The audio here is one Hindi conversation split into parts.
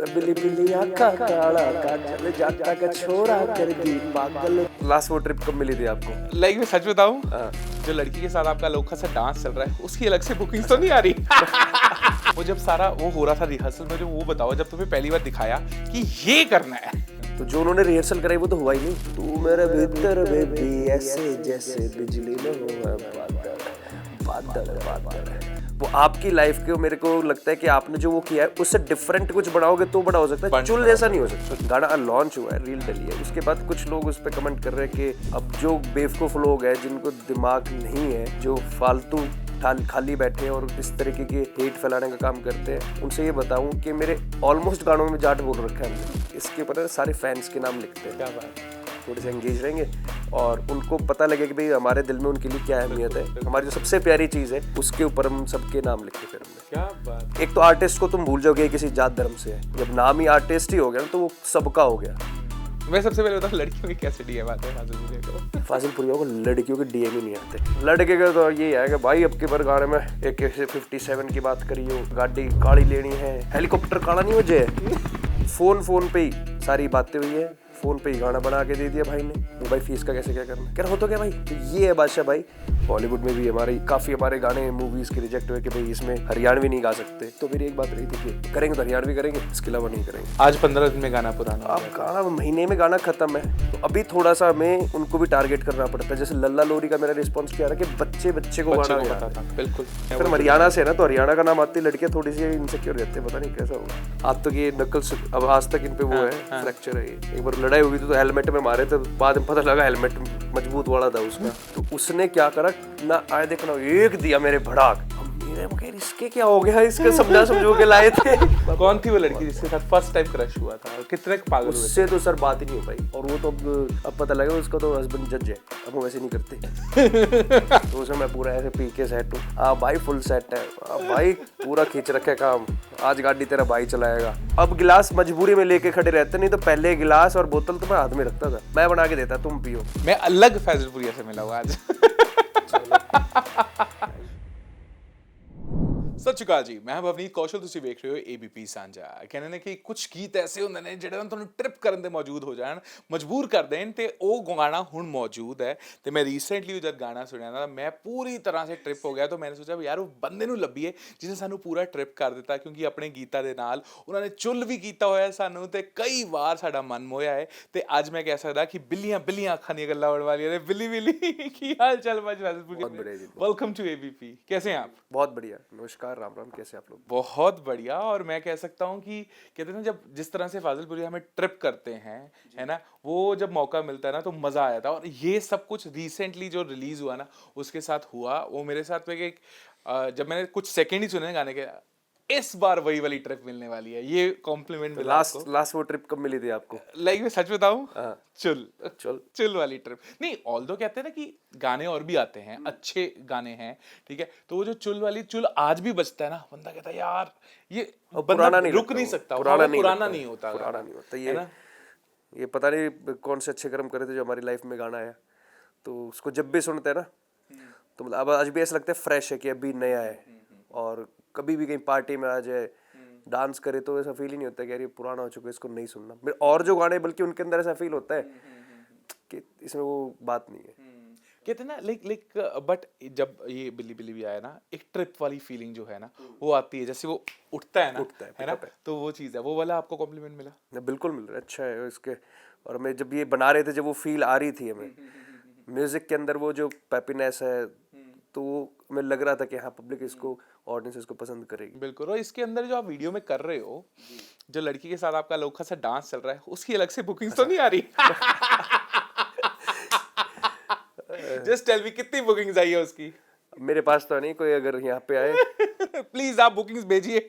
बिली बिली आँखा काला काजल जाटा का छोरा कर दी पागल। लास्ट वो ट्रिप कब मिली थी आपको? लाइक मैं सच बताऊं, हाँ। जो लड़की के साथ आपका लोखा सा डांस चल रहा है उसकी अलग से बुकिंग तो नहीं आ रही। वो जब सारा वो हो रहा था रिहर्सल में, जो वो बताओ जब तुम्हें पहली बार दिखाया कि ये करना है, तो जो उन्होंने रिहर्सल कराई वो तो हुआ ही नहीं। तू मेरे भीतर बेबी ऐसे जैसे बिजली में हुआ बादल बादल बादल। वो आपकी लाइफ के, मेरे को लगता है कि आपने जो वो किया है उससे डिफरेंट कुछ बनाओगे तो बड़ा हो सकता है, चुल जैसा नहीं हो सकता। गाना लॉन्च हुआ है, रील डली है, उसके बाद कुछ लोग उस पर कमेंट कर रहे हैं कि अब जो बेवकूफ लोग हैं जिनको दिमाग नहीं है, जो फालतू खाली बैठे और इस तरीके के हेट फैलाने का काम करते हैं, उनसे ये बताऊं कि मेरे ऑलमोस्ट गानों में जाट बोल रखा है हमने। इसके ऊपर सारे फैंस के नाम लिखते हैं। क्या बात, थोड़े से एंगेज रहेंगे और उनको पता लगे कि भाई हमारे दिल में उनके लिए क्या अहमियत है, हमारी जो सबसे प्यारी चीज़ है उसके ऊपर हम सबके नाम लिखते फिर हमने। क्या बात। एक तो आर्टिस्ट को तुम भूल जाओगे किसी जात धर्म से है, जब नाम ही आर्टिस्ट ही हो गया तो वो सबका हो गया। मैं सबसे पहले बताऊं, लड़कियों की कैसे डीएम आते हैं फाजिलपुरियों को लड़कियों के डीएम ही नहीं आते। लड़के का तो ये है कि भाई अब के बार गाने में एक 57 की बात करी हो, गाड़ी काली लेनी है, हेलीकॉप्टर काला नहीं हो जाए। फोन पे ही सारी बातें हुई है, फोन पे ही गाना बना के दे दिया भाई ने। वो भाई फीस का कैसे क्या करना, क्या हो तो क्या भाई। तो ये है बादशाह भाई। बॉलीवुड में भी हमारे गाने मूवीज के रिजेक्ट हुए कि भाई इसमें हरियाणवी नहीं गा सकते। तो मेरी एक बात रही थी कि करेंगे तो हरियाणवी करेंगे, इसके अलावा नहीं करेंगे। आज 15 दिन में गाना पुराना, अब गाना महीने में गाना खत्म है, तो अभी थोड़ा सा हमें उनको भी टारगेट करना पड़ता है। जैसे लल्ला लोरी का मेरा रिस्पॉन्स क्या रहा कि बच्चे को गाना पता था। बिल्कुल। फिर हरियाणा से है ना, तो हरियाणा का नाम आती है, लड़कियां थोड़ी सी इनसिक्योर रहते हैं, पता नहीं कैसा होगा। आज तक ये नकल अब आज तक इन पे वो है फ्रैक्चर है। एक बार लड़ाई हुई थी तो हेलमेट में मारे थे, बाद में पता लगा हेलमेट मजबूत वाला था उसका। तो उसने क्या करा ना, आए देखना एक दिया मेरे भड़ाक। इसके क्या हो गया, इसके समझो के लाए थे। कौन थी वो लड़की जिसके साथ फर्स्ट टाइम क्रश हुआ था? कितने पागल हुए? उससे तो सर बात ही नहीं हो पाई, और वो तो अब पता लगा उसका तो हस्बैंड जज है। अब वो वैसे नहीं करते। तो उसमें मैं पूरा ऐसे पी के सेट हूँ। भाई फुल सेट है भाई, पूरा खींच रखे काम। आज गाड़ी तेरा भाई चलाएगा। अब गिलास मजबूरी में लेके खड़े रहते, नहीं तो पहले गिलास और बोतल तो मैं हाथ में रखता था, मैं बना के देता, तुम पियो। मैं अलग फैजलपुरिया से मिला हूँ आज। सत श्री अकाल जी, मैं भवनीत कौशल, ਤੁਸੀਂ ਵੇਖ ਰਹੇ ਹੋ ABP ਸਾਂਝਾ। ਕਹਿੰਦੇ ਨੇ ਕਿ ਕੁਝ ਗੀਤ ਐਸੇ ਹੁੰਦੇ ਨੇ ਜਿਹੜੇ ਤੁਹਾਨੂੰ ਟ੍ਰਿਪ ਕਰਨ ਦੇ ਮੌਜੂਦ ਹੋ ਜਾਣ, ਮਜਬੂਰ ਕਰ ਦੇਣ, ਤੇ ਉਹ ਗਾਣਾ ਹੁਣ ਮੌਜੂਦ ਹੈ। ਤੇ ਮੈਂ ਰੀਸੈਂਟਲੀ ਜਦ ਗਾਣਾ ਸੁਣਿਆ ਨਾ, ਮੈਂ ਪੂਰੀ ਤਰ੍ਹਾਂ ਸੇ ਟ੍ਰਿਪ ਹੋ ਗਿਆ। ਤਾਂ मैंने सोचा ਯਾਰ ਉਹ ਬੰਦੇ ਨੂੰ ਲੱਭੀਏ ਜਿਹਨੇ ਸਾਨੂੰ ਪੂਰਾ ਟ੍ਰਿਪ ਕਰ ਦਿੱਤਾ, ਕਿਉਂਕਿ ਆਪਣੇ ਗੀਤਾਂ ਦੇ ਨਾਲ ਉਹਨਾਂ ਨੇ ਚੁੱਲ ਵੀ ਕੀਤਾ ਹੋਇਆ ਸਾਨੂੰ, ਤੇ ਕਈ ਵਾਰ ਸਾਡਾ ਮਨ ਮੋਹਿਆ ਹੈ। ਤੇ ਅੱਜ ਮੈਂ ਕਹਿ ਸਕਦਾ ਕਿ ਬਿੱਲੀਆਂ ਅੱਖਾਂ ਦੀਆਂ ਗੱਲਾਂ ਹੋਣ ਵਾਲੀਆਂ ਨੇ। ਬਿੱਲੀ ਕੀ ਹਾਲ ਚਾਲ ਭਾਜੀ? वेलकम टू ABP, कैसे हैं आप? बहुत बढ़िया, नमस्कार, राम राम, कैसे आप लोग? बहुत बढ़िया। और मैं कह सकता हूँ कि कहते हैं ना, जब जिस तरह से फाजिलपुरी हमें ट्रिप करते हैं, है ना, वो जब मौका मिलता है ना तो मज़ा आया था। और ये सब कुछ रिसेंटली जो रिलीज हुआ ना उसके साथ हुआ। वो मेरे साथ में एक जब मैंने कुछ सेकंड ही सुने गाने के, इस बार वही वाली ट्रिप मिलने वाली है। ये कॉम्प्लीमेंट मिला। लास्ट वो ट्रिप कब मिली थी आपको? लाइक मैं सच बताऊं, चुल वाली ट्रिप नहीं। ऑल्दो कहते हैं ना कि गाने और भी आते हैं, अच्छे गाने हैं, ठीक है, तो वो जो चुल आज भी बजता है ना, बंदा कहता है यार ये बंदा रुक नहीं सकता। पुराना नहीं होता ये पता नहीं कौन से अच्छे कर्म करे थे जो हमारी लाइफ में गाना आया, तो उसको जब भी सुनते हैं ना तो मतलब अब आज भी ऐसा लगता है फ्रेश है कि अभी नया है। और कभी भी कहीं पार्टी में आ जाए, डांस करे, तो ऐसा फील ही नहीं होता कि यार ये पुराना हो चुका है, इसको नहीं सुनना। और जो गाने बल्कि उनके अंदर ऐसा फील होता है कि इसमें वो बात नहीं है। कहते हैं ना लाइक बट जब ये बिल्ली भी आया ना, एक ट्रिप वाली फीलिंग जो है ना वो आती है, जैसे वो उठता है ना, तो वो चीज़ है। वो वाला आपको कॉम्प्लीमेंट मिला? बिल्कुल मिल रहा है, अच्छा है इसके। और मैं जब ये बना रहे थे, जब वो फील आ रही थी हमें म्यूजिक के अंदर, वो जो पैपीनेस है, तो हमें लग रहा था कि हाँ पब्लिक इसको, ऑडियंस इसको पसंद करेगी। बिल्कुल। और इसके अंदर जो आप वीडियो में कर रहे हो, जो लड़की के साथ आपका लोखा सा डांस चल रहा है, उसकी अलग से बुकिंग तो नहीं आ रही? जस्ट टेल मी, कितनी बुकिंग्स आई है उसकी? मेरे पास तो नहीं, कोई अगर यहाँ पे आए प्लीज आप बुकिंग्स भेजिए।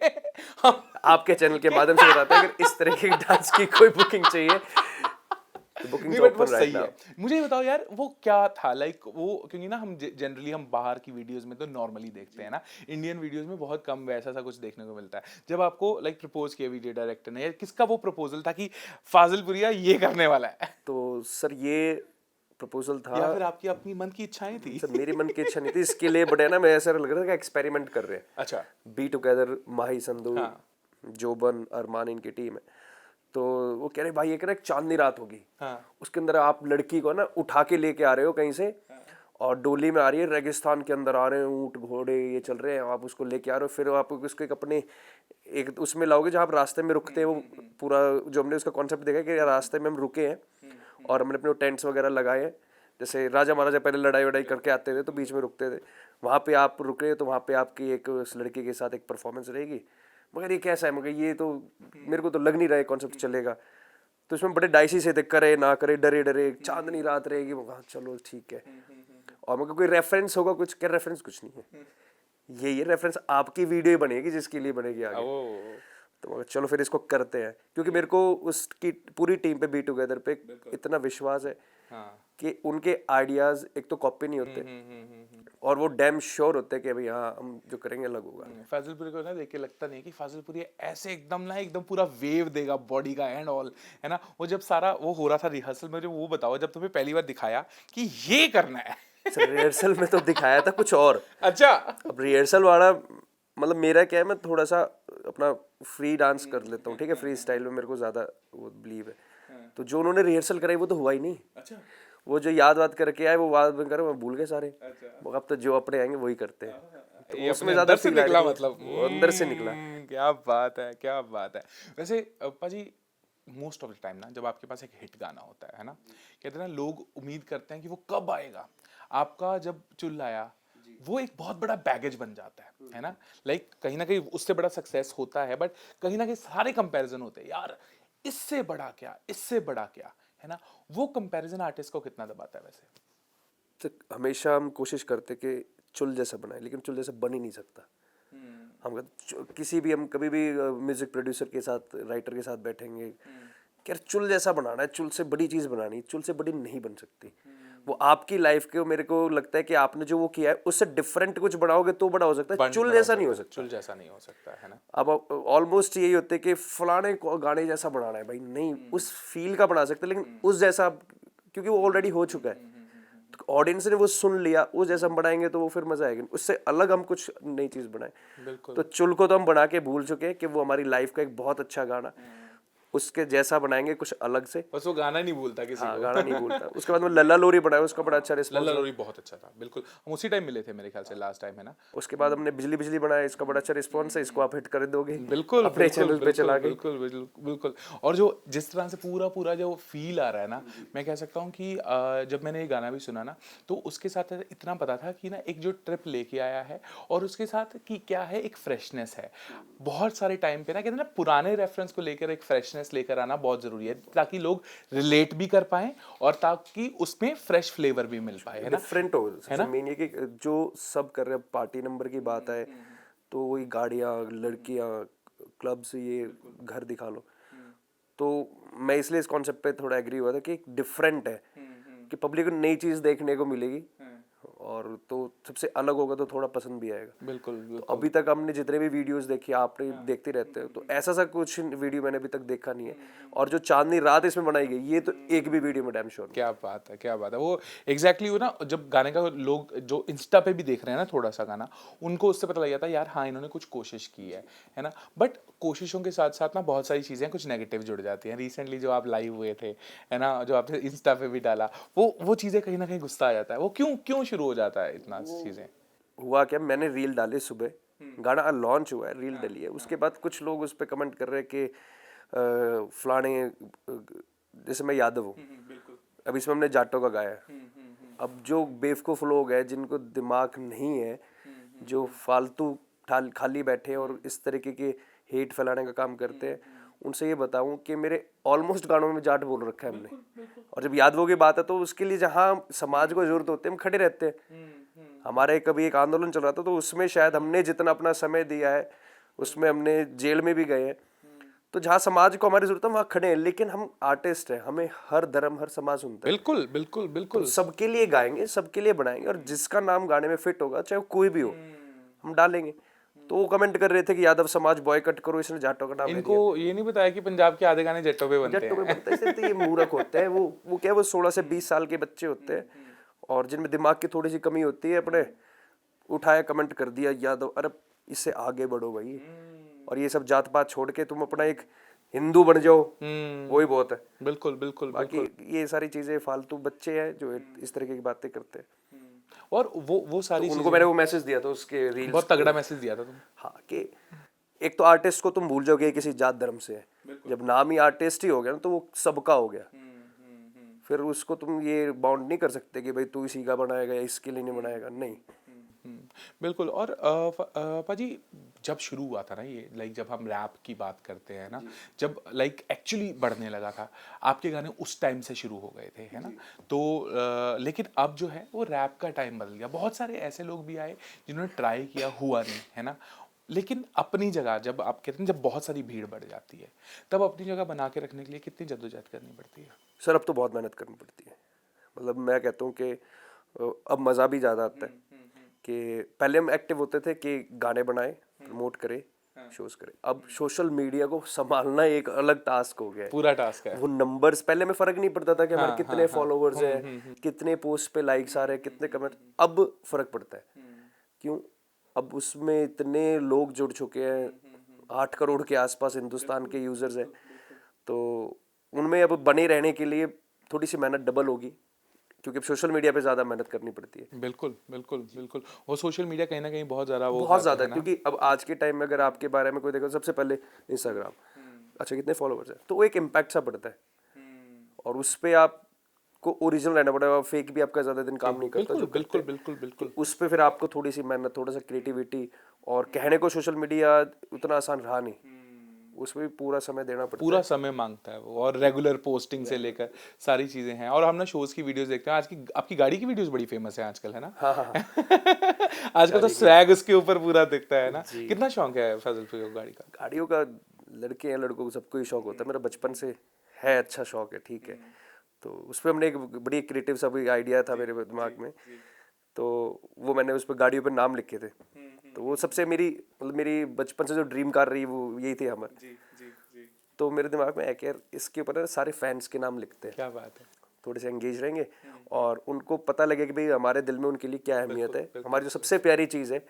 हम आपके चैनल के माध्यम से बताते हैं, अगर इस तरह के डांस की कोई बुकिंग चाहिए तो बुकिंग ओपन राइट नाउ। मुझे बताओ यार, वो क्या था लाइक वो, क्योंकि ना हम जनरली हम बाहर की वीडियोस में तो नॉर्मली देखते हैं ना, इंडियन वीडियोस में बहुत कम वैसा सा कुछ देखने को मिलता है। जब आपको लाइक प्रपोज किया वीडियो डायरेक्टर ने, किसका वो प्रपोजल था कि फाजिलपुरिया ये करने वाला है? तो सर ये प्रपोजल था, या फिर आपकी अपनी मन की इच्छाएं थी? सर मेरी मन की इच्छा नहीं थी इसके लिए, बट है ना, मैं ऐसा लग रहा था कि एक्सपेरिमेंट कर रहे हैं। अच्छा। बी टुगेदर, माही संधू, जोबन अरमान इनकी टीम है। तो वो कह रहे भाई ये कह रहे एक चांदनी रात होगी, हाँ। उसके अंदर आप लड़की को ना उठा के लेके आ रहे हो कहीं से, और डोली में आ रही है, रेगिस्तान के अंदर आ रहे हैं, ऊँट घोड़े ये चल रहे हैं, आप उसको लेके आ रहे हो, फिर आप उसको एक अपने एक उसमें लाओगे जहाँ आप रास्ते में रुकते हैं। वो पूरा जो हमने उसका कॉन्सेप्ट देखा कि रास्ते में हम रुके हैं और हमने अपने टेंट्स वगैरह लगाए हैं, जैसे राजा महाराजा पहले लड़ाई वड़ाई करके आते थे तो बीच में रुकते थे, वहाँ पे आप रुके तो वहाँ पे आपकी एक उस लड़की के साथ एक परफॉर्मेंस रहेगी। मगर ये कैसा है, मगर ये तो मेरे को तो लग नहीं रहा है कॉन्सेप्ट चलेगा। तो इसमें बड़े डाइसी से थे, करे ना करे, डरे डरे, चांदनी रात रहेगी, वहाँ चलो ठीक है। और मगर कोई रेफरेंस होगा कुछ, क्या रेफरेंस कुछ नहीं है, ये रेफरेंस आपकी वीडियो बनेगी जिसके लिए बनेगी आगे। तो मगर चलो फिर इसको करते हैं, क्योंकि मेरे को उसकी पूरी टीम पे बी टुगेदर पे इतना विश्वास है कि उनके आइडियाज एक तो कॉपी नहीं होते और वो डैम श्योर होते हैं कि भाई हाँ हम जो करेंगे अलग होगा। फाजिलपुरी को ना देख के लगता नहीं कि फाजिलपुरी ऐसे एकदम ना एकदम पूरा वेव देगा बॉडी का एंड ऑल, है ना। वो जब सारा वो हो रहा था रिहर्सल में, वो बताओ जब तुम्हें पहली बार दिखाया कि ये करना है। रिहर्सल में तो दिखाया था कुछ और। अच्छा। अब रिहर्सल वाला मतलब मेरा क्या है, मैं थोड़ा सा अपना फ्री डांस कर लेता हूँ, ठीक है, फ्री स्टाइल में मेरे को ज़्यादा वो बिलीव है। तो जो उन्होंने रिहर्सल कराई वो तो हुआ ही नहीं। अच्छा। वो जो याद करके आए वो बात में करे, मैं भूल गए सारे। अब तो जो अपने आएंगे वही करते हैं, तो उसमें ज़्यादा से निकला, मतलब वो अंदर से निकला। क्या बात है, क्या बात है। वैसे पाजी मोस्ट ऑफ द टाइम ना जब आपके पास एक हिट गाना होता है ना, कहते हैं ना लोग उम्मीद करते हैं कि वो कब आएगा। आपका जब चुल आया वो एक बहुत बड़ा बैगेज बन जाता है ना। लाइक कहीं ना कहीं उससे बड़ा सक्सेस होता है, बट कहीं ना कहीं सारे कंपैरिजन होते हैं यार, इससे बड़ा क्या, इससे बड़ा क्या, है ना। वो कंपैरिजन आर्टिस्ट को कितना दबाता है वैसे? तो हमेशा हम कोशिश करते कि चुल जैसा बनाए, लेकिन चुल जैसा बन ही नहीं सकता। हम किसी भी हम कभी भी म्यूजिक प्रोड्यूसर के साथ, राइटर के साथ बैठेंगे कि यार चुल जैसा बनाना है, चुल से बड़ी चीज़ बनानी है, चुल से बड़ी नहीं बन सकती। वो आपकी लाइफ के, मेरे को लगता है कि आपने जो वो किया है उससे डिफरेंट कुछ बनाओगे तो बड़ा हो सकता है, चुल जैसा नहीं हो सकता। चुल जैसा नहीं हो सकता, है ना। अब ऑलमोस्ट यही होते कि फलाने को गाने जैसा बनाना है, भाई नहीं, उस फील का बना सकते लेकिन उस जैसा, क्योंकि वो ऑलरेडी हो चुका है, तो ऑडियंस ने वो सुन लिया, उस जैसा हम बनाएंगे तो वो फिर मजा आएगा। उससे अलग हम कुछ नई चीज बनाए। बिल्कुल। तो चुल को तो हम बना के भूल चुके हैं कि वो हमारी लाइफ का एक बहुत अच्छा गाना, उसके जैसा बनाएंगे कुछ अलग से। बस वो गाना नहीं भूलता किसी को। गाना नहीं भूलता। उसके बाद में लल्ला लोरी बनाया, उसका बड़ा अच्छा रिस्पॉन्स। लल्ला लोरी बहुत अच्छा था, बिल्कुल। हम उसी टाइम मिले थे मेरे ख्याल से लास्ट टाइम, है ना। उसके बाद हमने बिजली बिजली बनाया, इसका बड़ा अच्छा रिस्पॉन्स है, इसको आप हिट कर दोगे बिल्कुल अपने चैनल पे चला के। बिल्कुल बिल्कुल बिल्कुल। और जो जिस तरह से पूरा पूरा जो फील आ रहा है ना, मैं कह सकता हूँ कि जब मैंने ये गाना भी सुना ना, तो उसके साथ इतना पता था कि ना एक जो ट्रिप लेके आया है और उसके साथ कि क्या है, एक फ्रेशनेस है। बहुत सारे टाइम पे ना कहते हैं ना पुराने रेफरेंस को लेकर एक फ्रेशनेस लेकर आना बहुत जरूरी है, ताकि लोग रिलेट भी कर पाए और ताकि उसमें फ्रेश फ्लेवर भी मिल पाए, है ना। डिफरेंट हो, है ना। मेन ये कि जो सब कर रहे हैं, पार्टी नंबर की बात है तो वही गाड़ियाँ, लड़कियाँ, क्लब्स, ये घर दिखा लो। तो मैं इसलिए इस कॉन्सेप्ट पे थोड़ा एग्री हुआ था कि डिफरेंट है, कि पब्लिक को नई चीज़ देखने को मिलेगी और तो सबसे अलग होगा तो थोड़ा पसंद भी आएगा। बिल्कुल। तो अभी तक हमने जितने भी वीडियोस देखी, आपने देखते रहते हो, तो ऐसा सा कुछ वीडियो मैंने अभी तक देखा नहीं है। और जो चांदनी रात इसमें बनाई गई, ये तो एक भी वीडियो में डैम श्योर। क्या बात है, क्या बात है। वो एग्जैक्टली वो ना जब गाने का लोग जो इंस्टा पे भी देख रहे हैं ना थोड़ा सा गाना, उनको उससे पता लग जाता है यार हाँ इन्होंने कुछ कोशिश की है ना। बट कोशिशों के साथ साथ ना बहुत सारी चीज़ें कुछ नेगेटिव जुड़ जाती हैं। रिसेंटली जो आप लाइव हुए थे, है ना, जो आपने इंस्टा पे भी डाला, वो चीज़ें कहीं ना कहीं गुस्सा आ जाता है। वो क्यों शुरू हो जाता है इतना चीज़ें? हुआ क्या, मैंने रील डाली सुबह, गाना लॉन्च हुआ है, रील डली है, उसके बाद कुछ लोग उस पर कमेंट कर रहे हैं कि फलाने, जैसे मैं यादव हूँ, अब इसमें हमने जाटों का गाया है। अब जो बेवकूफ़ लोग हैं जिनको दिमाग नहीं है, जो फालतू खाली बैठे और इस तरीके के हेट फैलाने का काम करते हैं, उनसे ये बताऊं कि मेरे ऑलमोस्ट गानों में जाट बोल रखा है हमने। और जब यादवों की बात है तो उसके लिए जहाँ समाज को जरूरत होती है हम खड़े रहते हैं। हमारे कभी एक आंदोलन चल रहा था तो उसमें शायद हमने जितना अपना समय दिया है, उसमें हमने जेल में भी गए हैं। तो जहाँ समाज को हमारी जरूरत है वहाँ खड़े हैं, लेकिन हम आर्टिस्ट हैं, हमें हर धर्म हर समाज सुनता है। बिल्कुल बिल्कुल बिल्कुल। तो सबके लिए गाएंगे, सबके लिए बनाएंगे, और जिसका नाम गाने में फिट होगा, चाहे कोई भी हो, हम डालेंगे। तो वो कमेंट कर रहे थे कि यादव समाज बॉयकट करो, इसने जाटों का नाम इनको ये नहीं बताया कि पंजाब के आधे गाने जट्टों पे बनते जट्टों हैं। पे बनते हैं। तो ये मूर्ख होते हैं, वो क्या, वो 16 से 20 साल के बच्चे होते हैं और जिनमें दिमाग की थोड़ी सी कमी होती है। अपने उठाया, कमेंट कर दिया यादव, अरे इससे आगे बढ़ो भाई, और ये सब जात पात छोड़ के तुम अपना एक हिंदू बन जाओ, वही बहुत है। बिल्कुल बिल्कुल बाकी ये सारी चीजें फालतू बच्चे हैं जो इस तरीके की बातें करते हैं। और वो सारी उनको मैंने वो मैसेज दिया था उसके रील्स, बहुत तगड़ा मैसेज दिया था तुम। हाँ, कि एक तो आर्टिस्ट को तुम भूल जाओगे किसी जात धर्म से है, जब नाम ही आर्टिस्ट ही हो गया ना तो वो सबका हो गया। फिर उसको तुम ये बाउंड नहीं कर सकते कि भाई तू इसी का बनाएगा या इसके लिए नहीं बनाएगा, नहीं। बिल्कुल। और पाजी जब शुरू हुआ था ना ये, लाइक जब हम रैप की बात करते हैं ना, जब लाइक एक्चुअली बढ़ने लगा था, आपके गाने उस टाइम से शुरू हो गए थे, है ना? तो लेकिन अब जो है वो रैप का टाइम बदल गया। बहुत सारे ऐसे लोग भी आए जिन्होंने ट्राई किया, हुआ नहीं, है ना? लेकिन अपनी जगह, जब आप कहते हैं जब बहुत सारी भीड़ बढ़ जाती है, तब अपनी जगह बना के रखने के लिए कितनी जद्दोजहद करनी पड़ती है? सर अब तो बहुत मेहनत करनी पड़ती है। मतलब मैं कहता हूँ कि अब मज़ा भी ज़्यादा आता है कि पहले हम एक्टिव होते थे कि गाने बनाए, प्रमोट करें, शोज करें। अब सोशल मीडिया को संभालना एक अलग टास्क हो गया है। पूरा टास्क है। वो नंबर्स, पहले में फर्क नहीं पड़ता था कि हमारे कितने फॉलोवर्स हैं, कितने पोस्ट पे लाइक्स आ रहे हैं, कितने कमेंट। अब फर्क पड़ता है। क्यों? अब उसमें इतने लोग जुड़ चुके हैं, 8 करोड़ के आसपास हिंदुस्तान के यूजर्स हैं, तो उनमें अब बने रहने के लिए थोड़ी सी मेहनत डबल होगी, क्योंकि सोशल मीडिया पे ज़्यादा मेहनत करनी पड़ती है। बिल्कुल बिल्कुल बिल्कुल। वो सोशल मीडिया कहीं ना कहीं बहुत ज़्यादा वो बहुत ज़्यादा, क्योंकि अब आज के टाइम में अगर आपके बारे में कोई देखो, सबसे पहले इंस्टाग्राम, अच्छा कितने फॉलोवर्स हैं, तो वो एक इम्पैक्ट सा पड़ता है। और उस पर आपको ओरिजिनल रहना पड़ेगा, फेक भी आपका ज़्यादा दिन काम नहीं करता। जो बिल्कुल बिल्कुल बिल्कुल। उस पर फिर आपको थोड़ी सी मेहनत, थोड़ा सा क्रिएटिविटी, और कहने को सोशल मीडिया उतना आसान रहा नहीं, उसमें भी पूरा समय देना पड़ता है। पूरा समय मांगता है वो, और रेगुलर पोस्टिंग से लेकर सारी चीजें हैं। और हम ना शोज की वीडियोस देखते हैं। आज की आपकी गाड़ी की वीडियोस बड़ी फेमस है आजकल, है ना? हाँ। आजकल तो स्वैग उसके ऊपर पूरा दिखता है ना। कितना शौक है फैजल को गाड़ी का? गाड़ियों का लड़के हैं, लड़कों को सबको ही शौक होता है। मेरा बचपन से है, अच्छा शौक है, ठीक है। तो उस पर हमने एक बड़ी क्रिएटिव सा भी आइडिया था मेरे दिमाग में, तो वो मैंने उस पर गाड़ियों पर नाम लिखे थे। तो वो सबसे मेरी बचपन से जो ड्रीम कार रही वो यही थी हमारे। तो मेरे दिमाग में है कि यार इसके ऊपर ना सारे फैंस के नाम लिखते हैं, क्या बात है। थोड़े से एंगेज रहेंगे और उनको पता लगे कि भाई हमारे दिल में उनके लिए क्या अहमियत है, हमारी जो सबसे प्यारी चीज़ है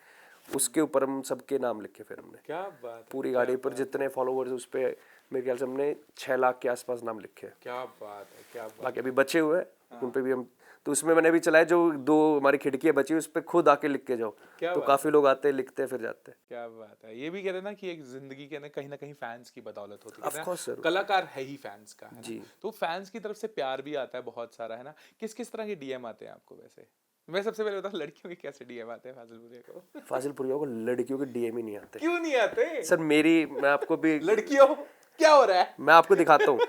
उसके ऊपर हम सबके नाम लिखे। फिर हमने क्या बात है। पूरी गाड़ी पर जितने फॉलोवर्स उस पर मेरे ख्याल से हमने 6 लाख के आसपास नाम लिखे हैं। क्या बात है, क्या बात। बाकी अभी बचे हुए हैं, उन पे भी हम, तो उसमें मैंने भी चलाया, जो 2 हमारी खिड़कियाँ बची उस पर खुद आके लिख के जाओ, तो काफी लोग आते हैं, लिखते हैं, फिर जाते हैं। क्या बात है। ये भी कहते हैं ना कि एक जिंदगी के कहीं ना कहीं फैंस की बदौलत होती है Of course, sir. कलाकार है ही फैंस का, है जी। ना? तो फैंस की तरफ से प्यार भी आता है बहुत सारा, है ना? किस किस तरह के डीएम आते हैं आपको वैसे? मैं सबसे पहले बता, लड़कियों के कैसे डीएम आते हैं फाजिलपुरिया को? फाजिलपुरिया को लड़कियों के डीएम ही नहीं आते क्यों नहीं आते सर। मैं आपको भी लड़कियों क्या हो रहा है? मैं आपको दिखाता हूँ।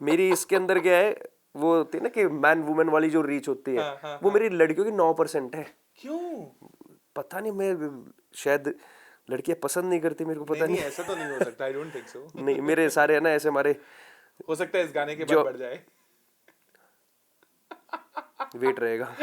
मेरी इसके अंदर क्या है, वो होती है ना कि मैन वुमेन वाली जो रीच होती है, वो मेरी लड़कियों की 9% है। क्यों? पता नहीं, मैं शायद लड़कियां पसंद नहीं करती, मेरे को पता नहीं, नहीं। ऐसा तो नहीं हो सकता। I don't think so. नहीं, मेरे सारे है ना ऐसे, हमारे हो सकता है इस गाने के बाद बढ़ जाए। वेट रहेगा।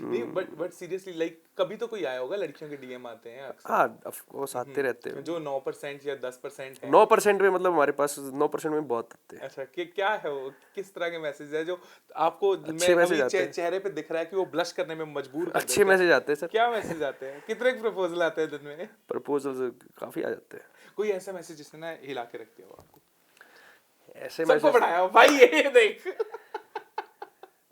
नहीं, बट सीरियसली लाइक कभी तो कोई आया होगा, लड़कियों के डीएम आते हैं अक्सर। हाँ, ऑफ कोर्स आते रहते हैं। जो 9% या 10% है। 9% में, मतलब हमारे पास 9% में बहुत आते हैं। अच्छा, कि क्या है वो, किस तरह के मैसेज है जो आपको अच्छे मैसेज आते हैं। चेहरे पे दिख रहा है कि वो ब्लश करने में मजबूर कर अच्छे मैसेज आते हैं सर। क्या मैसेज आते हैं? कितने प्रपोजल आते हैं दिन में? प्रपोजल काफी आ जाते हैं। कोई ऐसा मैसेज जिसने ना हिला के रख दिया हो आपको? ऐसे सबको मैसेज, बढ़ाया हो भाई, ये देख।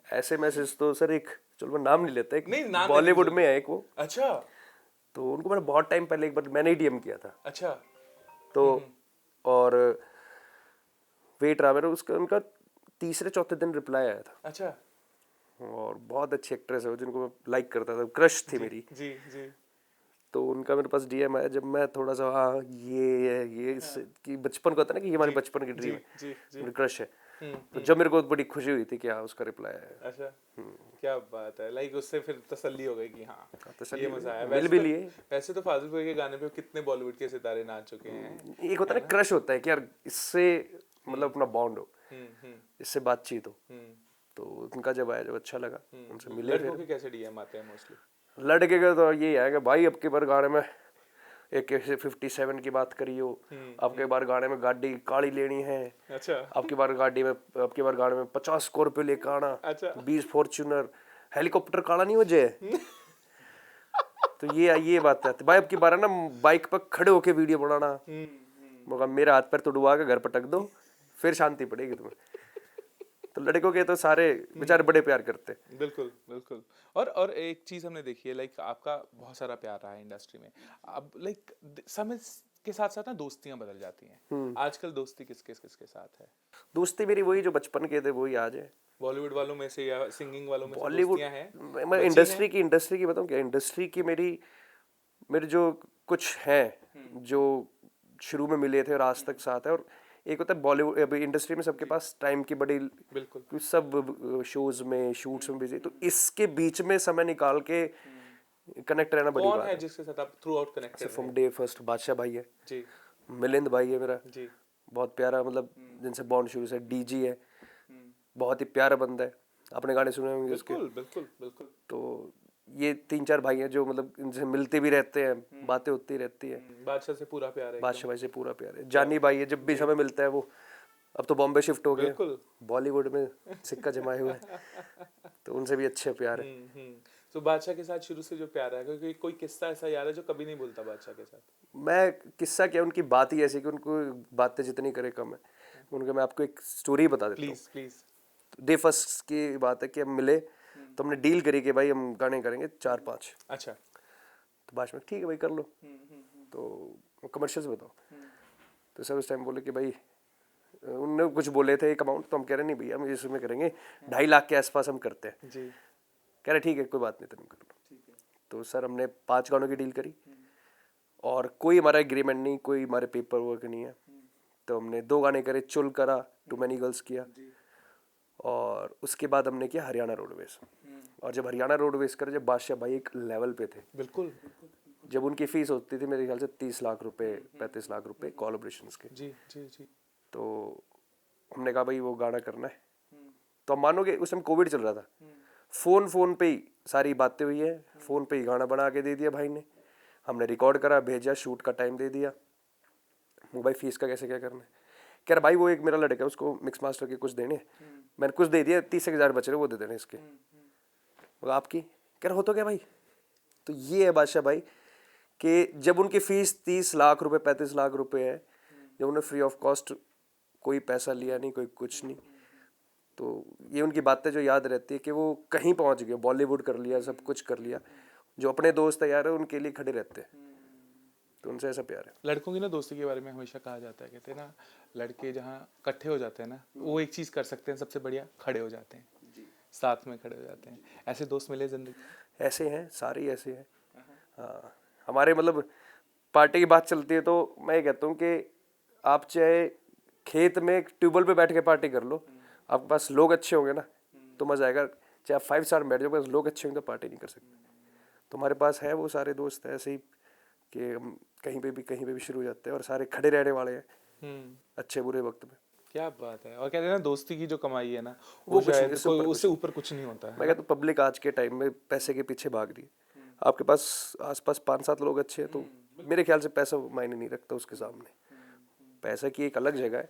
ऐसे मैसेज तो सर, एक चलो मैं नाम नहीं लेता, नहीं, एक नाम बॉलीवुड में है एक वो, अच्छा तो उनको मैंने बहुत टाइम पहले एक बार मैंने ही डीएम किया था। अच्छा। तो और वेट रहा मेरा उसका, उनका तीसरे चौथे दिन रिप्लाई आया था। अच्छा और बहुत अच्छी एक्ट्रेस है वो, जिनको मैं लाइक करता था, क्रश थी मेरी। जी जी। तो उनका मेरे पास डीएम आया, जब मैं थोड़ा सा, हाँ ये कि बचपन को होता है ना कि ये हमारी बचपन की ड्रीम है, जी जी। मेरी क्रश है। तो जब मेरे को बड़ी खुशी हुई थी कि हाँ उसका रिप्लाई आया। अच्छा, क्या बात है। लाइक उससे फिर तसल्ली हो गई कि हाँ तसल्ली ये हो मजा गई, आया। मिल भी लिए। वैसे तो फाजिलपुर के गाने पे कितने बॉलीवुड के सितारे नाच चुके हैं। एक होता है ना क्रश, होता है कि यार इससे मतलब अपना बॉन्ड हो, इससे बातचीत हो। तो उनका जब आया, जब अच्छा लगा, उनसे मिले। लड़कों के कैसे डीएम आते हैं मोस्टली? लड़के का तो ये है कि भाई अब के बार गाने में एक 57 की बात करी हो, आपके बार गाने में गाड़ी काली लेनी है, अच्छा आपकी बार गाड़ी में, आपकी बार गाने में 50 स्कॉर्पियो लेकर आना, अच्छा 20 फॉर्च्यूनर, हेलीकॉप्टर काला नहीं हो जाए। तो ये बात आती भाई। अब की बार ना बाइक पर खड़े होके वीडियो बनाना, मगर मेरा हाथ पैर तोड़वा के घर पटक दो, फिर शांति पड़ेगी तुम्हें। तो लड़कों के तो सारे बेचारे बड़े प्यार करते हैं। बिल्कुल बिल्कुल। और एक चीज हमने देखी है, लाइक आपका बहुत सारा प्यार रहा है इंडस्ट्री में। अब लाइक समय के साथ साथ ना दोस्तियां बदल जाती हैं। आजकल दोस्ती किसके किसके साथ है? दोस्ती मेरी वही जो बचपन के थे वही आज है। बॉलीवुड वालों में से या सिंगिंग वालों में से बॉलीवुड, दोस्तियां हैं? मैं बची इंडस्ट्री की बताऊं क्या, इंडस्ट्री की मेरे जो कुछ हैं जो शुरू में मिले थे और आज तक साथ है। और एक होता है बॉलीवुड, अभी इंडस्ट्री में सबके पास टाइम की बड़ी, बिल्कुल सब शोज में शूट्स में बिजी, तो इसके बीच में समय निकाल के कनेक्ट रहना बड़ी कौन बात है है। जिसके साथ आप through out connected from day first बादशाह भाई है, जी मिलिंद भाई है मेरा, जी बहुत प्यारा, मतलब जिनसे बॉन्ड शुरू से। डीजी है, बहुत ही प्यारा बंदा है, अपने गाने सुने होंगे उसके। बिल्कुल बिल्कुल बिल्कुल। तो ये 3-4 भाई हैं जो मतलब इनसे मिलते भी रहते हैं, बातें होती रहती है। बादशाह से पूरा प्यार है बादशाह भाई से पूरा प्यार है। जानी भाई है, जब भी समय मिलता है वो, अब तो बॉम्बे शिफ्ट हो गए, बिल्कुल। बॉलीवुड में सिक्का जमाए हुए हैं, तो उनसे भी अच्छे प्यार है। तो बादशाह के साथ शुरू से जो प्यार है, क्योंकि कोई किस्सा ऐसा याद है जो कभी नहीं भूलता बादशाह के साथ? मैं किस्सा क्या, उनकी बात ही ऐसी कि उनको बातें जितनी करे कम है। उनके मैं आपको एक स्टोरी बता देता हूँ। Please please. डे फर्स्ट की बात है कि हम मिले, तो हमने डील करी कि भाई हम गाने करेंगे 4-5। अच्छा। तो बादशाह में ठीक है भाई कर लो। तो कमर्शियल्स बताओ। तो सर उस टाइम बोले कि भाई, उनने कुछ बोले थे एक अमाउंट, तो हम कह रहे नहीं भैया हम इसमें करेंगे 2.5 लाख के आसपास हम करते हैं। जी। कह रहे ठीक है कोई बात नहीं तुम कर लो। तो सर हमने 5 गानों की डील करी, और कोई हमारा एग्रीमेंट नहीं, कोई हमारे पेपर वर्क नहीं है। तो हमने 2 गाने करे, चुल करा, टू मैनी गर्ल्स किया, और उसके बाद हमने किया हरियाणा रोडवेज। और जब हरियाणा रोडवेज करे, जब बादशाह भाई एक लेवल पे थे, बिल्कुल। जब उनकी फीस होती थी मेरे ख्याल से 30 लाख रुपए 35 लाख रुपए कोलैबोरेशंस के। जी जी जी। तो हमने कहा भाई वो गाना करना है। तो हम मानोगे उस टाइम कोविड चल रहा था, फोन पे ही सारी बातें हुई है, फोन पे ही गाना बना के दे दिया भाई ने, हमने रिकॉर्ड करा, भेजा, शूट का टाइम दे दिया। वो भाई फीस का कैसे क्या करना है, कह रहा भाई वो एक मेरा लड़का है उसको मिक्स मास्टर के कुछ देने, मैंने कुछ दे दिया, 30,000 बच रहे वो दे देने इसके। वो आपकी, कह रहा हो तो क्या भाई। तो ये है बादशाह भाई कि जब उनकी फीस 30 लाख रुपए 35 लाख रुपए है, जब उन्होंने फ्री ऑफ कॉस्ट, कोई पैसा लिया नहीं, कोई कुछ नहीं, तो ये उनकी बातें जो याद रहती है कि वो कहीं पहुंच गए, बॉलीवुड कर लिया, सब कुछ कर लिया, जो अपने दोस्त है यार उनके लिए खड़े रहते हैं, तो उनसे ऐसा प्यार है। लड़कों की ना दोस्ती के बारे में हमेशा कहा जाता है, कहते हैं ना लड़के जहाँ इकट्ठे हो जाते हैं ना, वो एक चीज कर सकते हैं सबसे बढ़िया, खड़े हो जाते हैं, साथ में खड़े हो जाते हैं। ऐसे दोस्त मिले जिंदगी में? ऐसे हैं, सारे ही ऐसे हैं। हाँ, हमारे मतलब पार्टी की बात चलती है तो मैं ये कहता हूँ कि आप चाहे खेत में ट्यूबवेल पे बैठ के पार्टी कर लो, आपके पास लोग अच्छे होंगे ना तो मजा आएगा। चाहे आप 5 स्टार में बैठ जाओ, बस लोग अच्छे होंगे तो पार्टी नहीं कर सकते। तो हमारे पास है वो सारे दोस्त ऐसे ही कि हम कहीं पे भी शुरू हो जाते हैं, और सारे खड़े रहने वाले हैं अच्छे बुरे वक्त में। क्या बात है। और कहते हैं ना दोस्ती की जो कमाई है ना, वो वो कुछ नहीं, शायद इससे कोई ऊपर उससे ऊपर कुछ नहीं होता है। मैं कहता हूँ पब्लिक आज के टाइम में पैसे के पीछे भाग रही है। आपके पास आसपास 5-7 लोग अच्छे हैं तो मेरे ख्याल से पैसा मायने नहीं रखता उसके सामने। पैसा की एक अलग जगह है,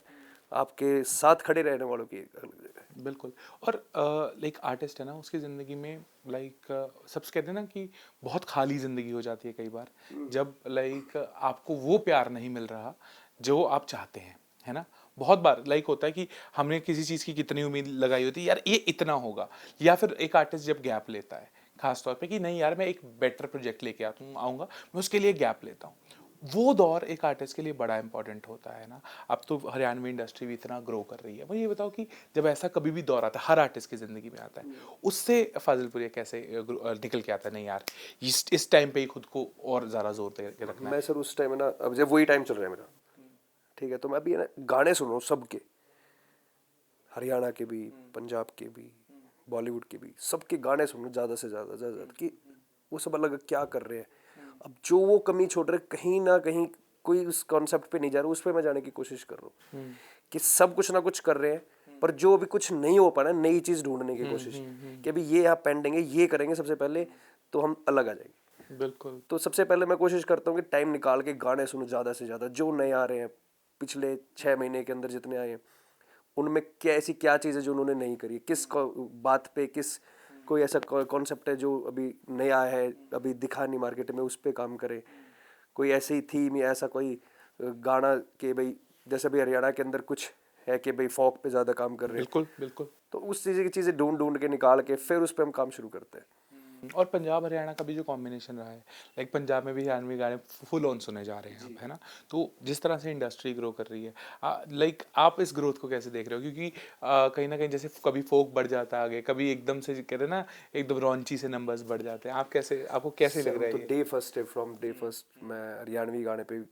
आपके साथ खड़े रहने वालों की एक अलग जगह है। बिल्कुल। और लाइक आर्टिस्ट है ना, उसकी ज़िंदगी में लाइक सब कहते हैं ना कि बहुत खाली ज़िंदगी हो जाती है कई बार, जब लाइक आपको वो प्यार नहीं मिल रहा जो आप चाहते हैं, है ना। बहुत बार लाइक होता है कि हमने किसी चीज़ की कितनी उम्मीद लगाई होती है, यार ये इतना होगा, या फिर एक आर्टिस्ट जब गैप लेता है खास तौर पे कि नहीं यार मैं एक बेटर प्रोजेक्ट लेके आऊँगा, मैं उसके लिए गैप लेता हूँ, वो दौर एक आर्टिस्ट के लिए बड़ा इंपॉर्टेंट होता है ना। अब तो हरियाणवी इंडस्ट्री भी इतना ग्रो कर रही है, मुझे ये बताओ कि जब ऐसा कभी भी दौर आता है, हर आर्टिस्ट की ज़िंदगी में आता है, उससे फाजिलपुर कैसे निकल के आता है, नहीं यार इस टाइम पे ही खुद को और ज़्यादा जोर दे के रखना है? मैं सर उस टाइम है ना, अब जब वही टाइम चल रहा है मेरा, ठीक है, तो मैं अभी है ना गाने सुन रहा हूँ सबके, हरियाणा के भी, पंजाब के भी, बॉलीवुड के भी, सबके गाने सुन रहा हूँ ज़्यादा से ज़्यादा कि वो सब अलग क्या कर रहे हैं। अब जो वो कमी छोड़ रहे, कहीं ना कहीं कोई उस कॉन्सेप्ट पे नहीं जा रहा, उस पर मैं जाने की कोशिश कर रहा हूँ कि सब कुछ ना कुछ कर रहे हैं, पर जो अभी कुछ नहीं हो पा रहा है, नई चीज़ ढूंढने की कोशिश कि अभी ये यहाँ पेंडिंग है, ये करेंगे सबसे पहले तो हम अलग आ जाएंगे। बिल्कुल। तो सबसे पहले मैं कोशिश करता हूँ कि टाइम निकाल के गाने सुनो ज़्यादा से ज़्यादा, जो नए आ रहे हैं पिछले 6 महीने के अंदर जितने आए हैं, उनमें क्या ऐसी क्या चीज़ है जो उन्होंने नहीं करी, किस बात पे, किस कोई ऐसा कॉन्सेप्ट है जो अभी नया है, अभी दिखा नहीं मार्केट में, उस पर काम करें। कोई ऐसी थीम या ऐसा कोई गाना के भाई, जैसे अभी हरियाणा के अंदर कुछ है कि भाई फोक पे ज़्यादा काम कर रहे हैं, बिल्कुल बिल्कुल। तो उस चीज़ की चीज़ें ढूंढ ढूंढ के निकाल के फिर उस पर हम काम शुरू करते हैं। और पंजाब हरियाणा का भी जो कॉम्बिनेशन रहा है, लाइक पंजाब में भी हरियाणवी गाने फुल ऑन सुने जा रहे हैं अब, है ना। तो जिस तरह से इंडस्ट्री ग्रो कर रही है, लाइक आप इस ग्रोथ को कैसे देख रहे हो? क्योंकि कहीं ना कहीं जैसे कभी फोक बढ़ जाता है आगे, कभी एकदम से कहते हैं ना एकदम रॉन्ची से नंबर्स बढ़ जाते हैं। आपको कैसे लग रहा तो है ये? डे फर्स्ट है, फ्रॉम डे फर्स्ट मैं हरियाणवी गाने पे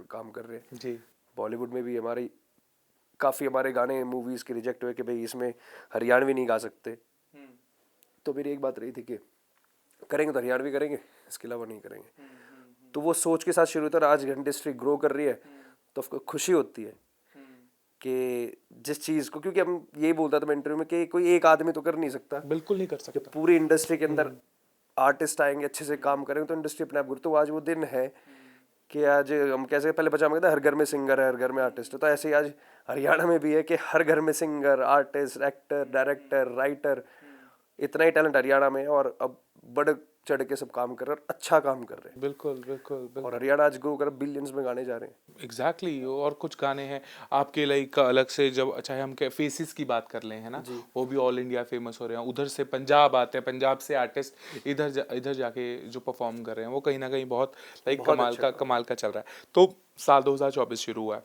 काम कर रहे हैं। जी। बॉलीवुड में भी हमारी काफ़ी हमारे गाने मूवीज़ के रिजेक्ट हुए कि भाई इसमें हरियाणवी नहीं गा सकते। तो मेरी एक बात रही थी कि करेंगे तो हरियाणवी करेंगे, इसके अलावा नहीं करेंगे। तो वो सोच के साथ शुरू होता है, और आज इंडस्ट्री ग्रो कर रही है तो उसको खुशी होती है कि जिस चीज़ को, क्योंकि हम यही बोलता था मैं इंटरव्यू में कि कोई एक आदमी तो कर नहीं सकता, बिल्कुल नहीं कर जब सकता। पूरी इंडस्ट्री के अंदर आर्टिस्ट आएंगे, अच्छे से काम करेंगे तो इंडस्ट्री अपने आप ग्रो। तो आज वो दिन है कि आज हम कैसे पहले बचा कहते हर घर में सिंगर है, हर घर में आर्टिस्ट है, तो ऐसे ही आज हरियाणा में भी है कि हर घर में singer, artist, actor, director, writer, इतना ही टैलेंट हरियाणा में है। और अब बढ़ चढ़ के सब काम कर रहे हैं और अच्छा काम कर रहे हैं। बिल्कुल बिल्कुल बिल्कुल। और हरियाणा आज ग्रो कर बिलियंस में गाने जा रहे हैं। एग्जैक्टली और कुछ गाने हैं आपके लाइक अलग से, जब चाहे हम फेसिस की बात कर लें, है ना, वो भी ऑल इंडिया फेमस हो रहे हैं। उधर से पंजाब आते हैं, पंजाब से आर्टिस्ट इधर जाके जो परफॉर्म कर रहे हैं वो कहीं ना कहीं बहुत लाइक कमाल का चल रहा है। तो साल 2024 शुरू हुआ है,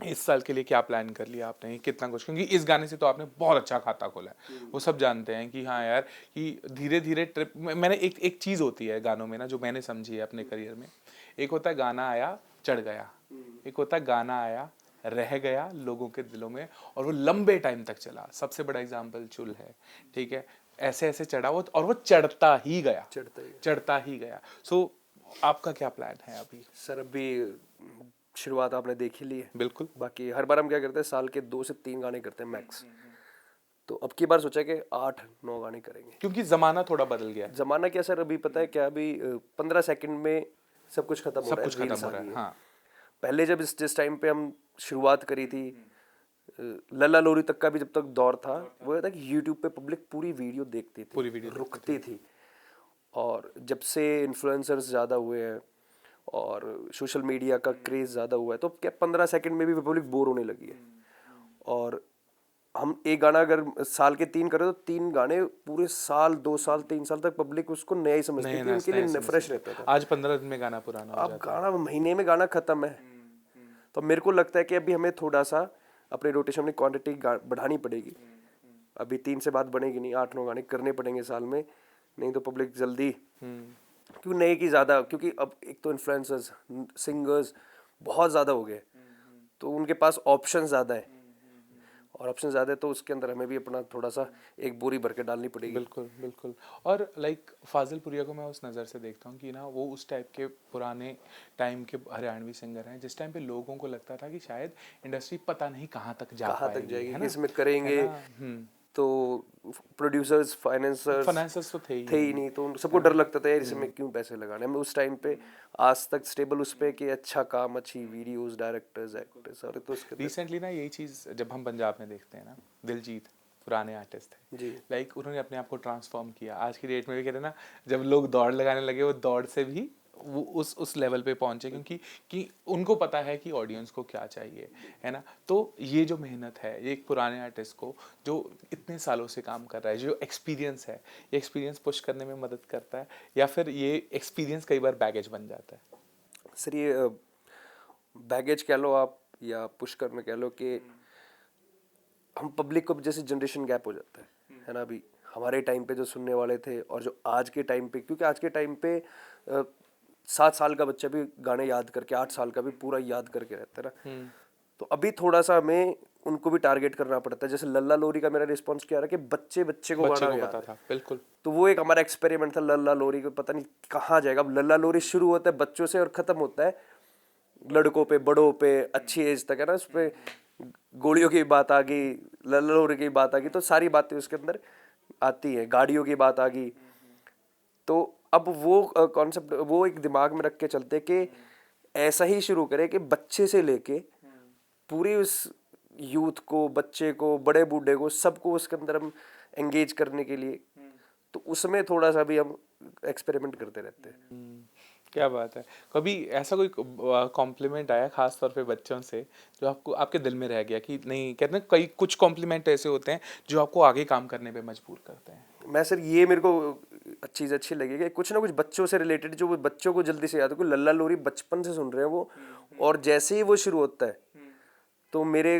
इस साल के लिए क्या प्लान कर लिया आपने, कितना कुछ? क्योंकि इस गाने से तो आपने बहुत अच्छा खाता खोला है, वो सब जानते हैं कि हाँ यार कि धीरे धीरे ट्रिप। मैंने एक चीज़ होती है गानों में ना जो मैंने समझी है अपने करियर में, एक होता है गाना आया चढ़ गया, एक होता है गाना आया रह गया लोगों के दिलों में और वो लंबे टाइम तक चला। सबसे बड़ा एग्जाम्पल चुल है, ठीक है, ऐसे ऐसे चढ़ा वो और वो चढ़ता ही गया। सो आपका क्या प्लान है अभी? सर अभी शुरुआत आपने देख ही ली है। बिल्कुल। बाकी हर बार हम क्या करते हैं, साल के 2 से 3 गाने करते हैं मैक्स। तो अब की बार सोचा कि 8-9 गाने करेंगे, क्योंकि जमाना थोड़ा बदल गया है। जमाना क्या सर, अभी पता है क्या, अभी 15 सेकंड में सब कुछ खत्म हो सब रहा है, कुछ खत्म रील्स हो आ रहा गई है, है। हाँ। पहले जब जिस टाइम पे हम शुरुआत करी थी, लल्ला लोरी तक का भी जब तक दौर था, वो था कि यूट्यूब पे पब्लिक पूरी वीडियो देखती थी, पूरी वीडियो रुकती थी। और जब से इन्फ्लुएंसर्स ज़्यादा हुए हैं और सोशल मीडिया का क्रेज़ ज़्यादा हुआ है, तो क्या 15 सेकंड में भी पब्लिक बोर होने लगी है। और हम एक गाना अगर साल के 3 करें तो 3 गाने पूरे साल, 2 साल, 3 साल तक पब्लिक उसको नया ही समझती थी, उनके लिए फ्रेश रहता था। आज 15 दिन में गाना पुराना हो अब जाता है। गाना महीने में गाना खत्म है। तो मेरे को लगता है कि अभी हमें थोड़ा सा अपने रोटेशन में क्वांटिटी बढ़ानी पड़ेगी। अभी 3 से बात बनेगी नहीं, 8-9 गाने करने पड़ेंगे साल में, नहीं तो पब्लिक जल्दी क्यों नए की ज़्यादा, क्योंकि अब एक तो इन्फ्लुएंसर्स, सिंगर्स बहुत ज़्यादा हो गए, तो उनके पास ऑप्शन ज़्यादा है, और ऑप्शन ज़्यादा है तो उसके अंदर हमें भी अपना थोड़ा सा एक बोरी भर के डालनी पड़ेगी। बिल्कुल बिल्कुल। और लाइक फाजिल पुरिया को मैं उस नज़र से देखता हूँ कि ना वो उस टाइप के पुराने टाइम के हरियाणवी सिंगर हैं जिस टाइम पे लोगों को लगता था कि शायद इंडस्ट्री पता नहीं कहाँ तक जा पाएगी, है ना, इसमें करेंगे है ना? तो प्रोड्यूसर्स, फाइनेंसर्स तो थे ही नहीं, तो सबको डर लगता था यार इसमें क्यों पैसे लगाने। हमें उस टाइम पे आज तक स्टेबल उस पे कि अच्छा काम, अच्छी वीडियोस, डायरेक्टर्स, एक्टर्स, और तो उसके रिसेंटली ना यही चीज़ जब हम पंजाब में देखते हैं ना, दिलजीत पुराने आर्टिस्ट थे जी, लाइक उन्होंने अपने आप को ट्रांसफॉर्म किया। आज की डेट में भी कहते हैं ना, जब लोग दौड़ लगाने लगे वो दौड़ से भी वो उस लेवल पे पहुंचे, क्योंकि कि उनको पता है कि ऑडियंस को क्या चाहिए, है ना। तो ये जो मेहनत है, ये एक पुराने आर्टिस्ट को जो इतने सालों से काम कर रहा है, जो एक्सपीरियंस है, ये एक्सपीरियंस पुश करने में मदद करता है या फिर ये एक्सपीरियंस कई बार बैगेज बन जाता है? सर ये बैगेज कह लो आप या पुश करना कह लो, कि हम पब्लिक को जैसे जनरेशन गैप हो जाता है ना। अभी हमारे टाइम पे जो सुनने वाले थे और जो आज के टाइम पे, क्योंकि आज के टाइम पे 7 साल का बच्चा भी गाने याद करके, 8 साल का भी पूरा याद करके रहता है ना। तो अभी थोड़ा सा हमें उनको भी टारगेट करना पड़ता है। जैसे लल्ला लोरी का मेरा रिस्पॉन्स क्या रहा कि बच्चे को गाना याद पता है। था, बिल्कुल। तो वो एक हमारा एक्सपेरिमेंट था लल्ला लोरी को, पता नहीं कहाँ जाएगा। अब लल्ला लोरी शुरू होता है बच्चों से और खत्म होता है लड़कों पे, बड़ों पे, अच्छी एज तक, है ना। उस पर गोलियों की बात आ गई, लल्ला लोरी की बात आ गई, तो सारी बातें उसके अंदर आती है, गाड़ियों की बात आ गई। तो अब वो कॉन्सेप्ट वो एक दिमाग में रख के चलते कि ऐसा ही शुरू करें कि बच्चे से लेके पूरी उस यूथ को, बच्चे को, बड़े बूढ़े को, सबको उसके अंदर हम एंगेज करने के लिए तो उसमें थोड़ा सा भी हम एक्सपेरिमेंट करते रहते हैं। क्या बात है। कभी ऐसा कोई कॉम्प्लीमेंट आया खास तौर पे बच्चों से जो आपको आपके दिल में रह गया कि नहीं, कहते हैं कई कुछ कॉम्प्लीमेंट ऐसे होते हैं जो आपको आगे काम करने पे मजबूर करते हैं? मैं सर ये मेरे को चीज़ अच्छी लगी कि कुछ ना कुछ बच्चों से रिलेटेड जो वो बच्चों को जल्दी से याद हो, कोई लल्ला लोरी बचपन से सुन रहे हैं वो, और जैसे ही वो शुरू होता है तो मेरे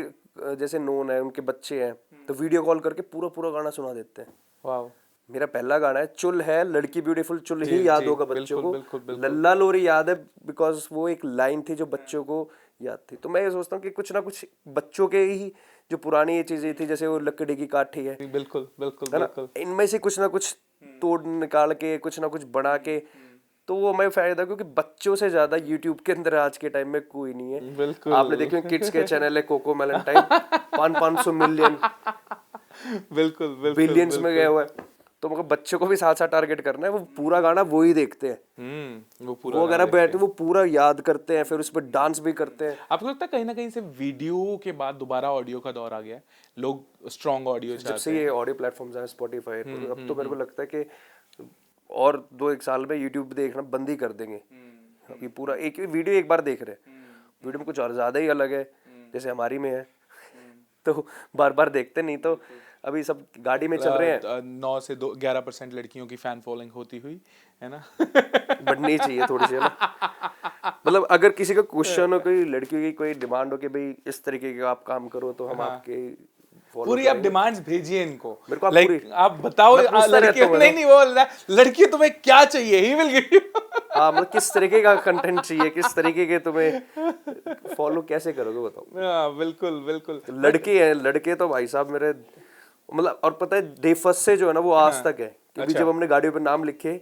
जैसे नोन है उनके बच्चे हैं तो वीडियो कॉल करके पूरा पूरा गाना सुना देते हैं। वाह। मेरा पहला गाना है चुल है लड़की ब्यूटीफुल, चुल जी, ही याद जी, होगा बच्चों बिल्कुल, को। बिल्कुल, बिल्कुल। लल्ला लोरी याद है बिकॉज वो एक लाइन थी जो बच्चों को याद थी। तो मैं ये सोचता हूँ कि कुछ ना कुछ बच्चों के ही जो पुरानी ये चीजें थी, जैसे वो लकड़ी की काठी है बिल्कुल, बिल्कुल, है ना, बिल्कुल। इनमें से कुछ ना कुछ तोड़ निकाल के कुछ ना कुछ बना के, तो वो हमें फायदा, क्योंकि बच्चों से ज्यादा यूट्यूब के अंदर आज के टाइम में कोई नहीं है। बिल्कुल। आपने देखिए किड्स के चैनल है कोको मेलन टाइम, 500 मिलियन बिल्कुल, बिल्कुल, बिलियंस में गए बिल्कुल। हुए हैं। तो मगर बच्चों को भी साथ साथ टारगेट करना है, वो पूरा गाना वो ही देखते हैं, वो पूरा वो गाना अगर देखते बैठते हैं। वो पूरा याद करते हैं, फिर उस पर डांस भी करते हैं। आपको लगता है कहीं ना कहीं से वीडियो के बाद दोबारा ऑडियो का दौर आ गया है? लोग स्ट्रॉन्ग ऑडियो जब चाहते से ये हैं। ऑडियो प्लेटफॉर्म्स हैं, स्पॉटिफाई, अब तो मेरे को लगता है कि और 2-1 साल में यूट्यूब देखना बंद ही कर देंगे। अभी पूरा एक वीडियो एक बार देख रहे हैं, वीडियो में कुछ और ज्यादा ही अलग है, जैसे हमारी में है, तो बार बार देखते नहीं। तो अभी सब गाड़ी में चल रहे हैं, 9 से 11% लड़कियों की फैन फॉलोइंग होती हुई है ना। बढ़नी चाहिए थोड़ी सी, है ना। मतलब अगर किसी का क्वेश्चन हो, कोई लड़की की कोई डिमांड हो कि भाई इस तरीके का आप काम करो, तो हम आपके फॉलो पूरी आप करेंगे। डिमांड्स भेजिए इनको। मेरे को आप लाइक पूरी, आप बताओ मैं पूछता लड़की, रहता हूँ नहीं नहीं, वो बोल रहा है लड़की तुम्हें क्या चाहिए, ही विल गिव यू। हाँ मतलब किस तरीके का कंटेंट चाहिए, किस तरीके के तुम्हें फॉलो कैसे करोगे बताओ। हाँ बिल्कुल, बिल्कुल। लड़के हैं, लड़के तो भाई साहब मेरे, मतलब, और पता है डे फर्स्ट से जो है ना वो आज तक है, क्योंकि अच्छा। जब हमने गाड़ियों पे नाम लिखे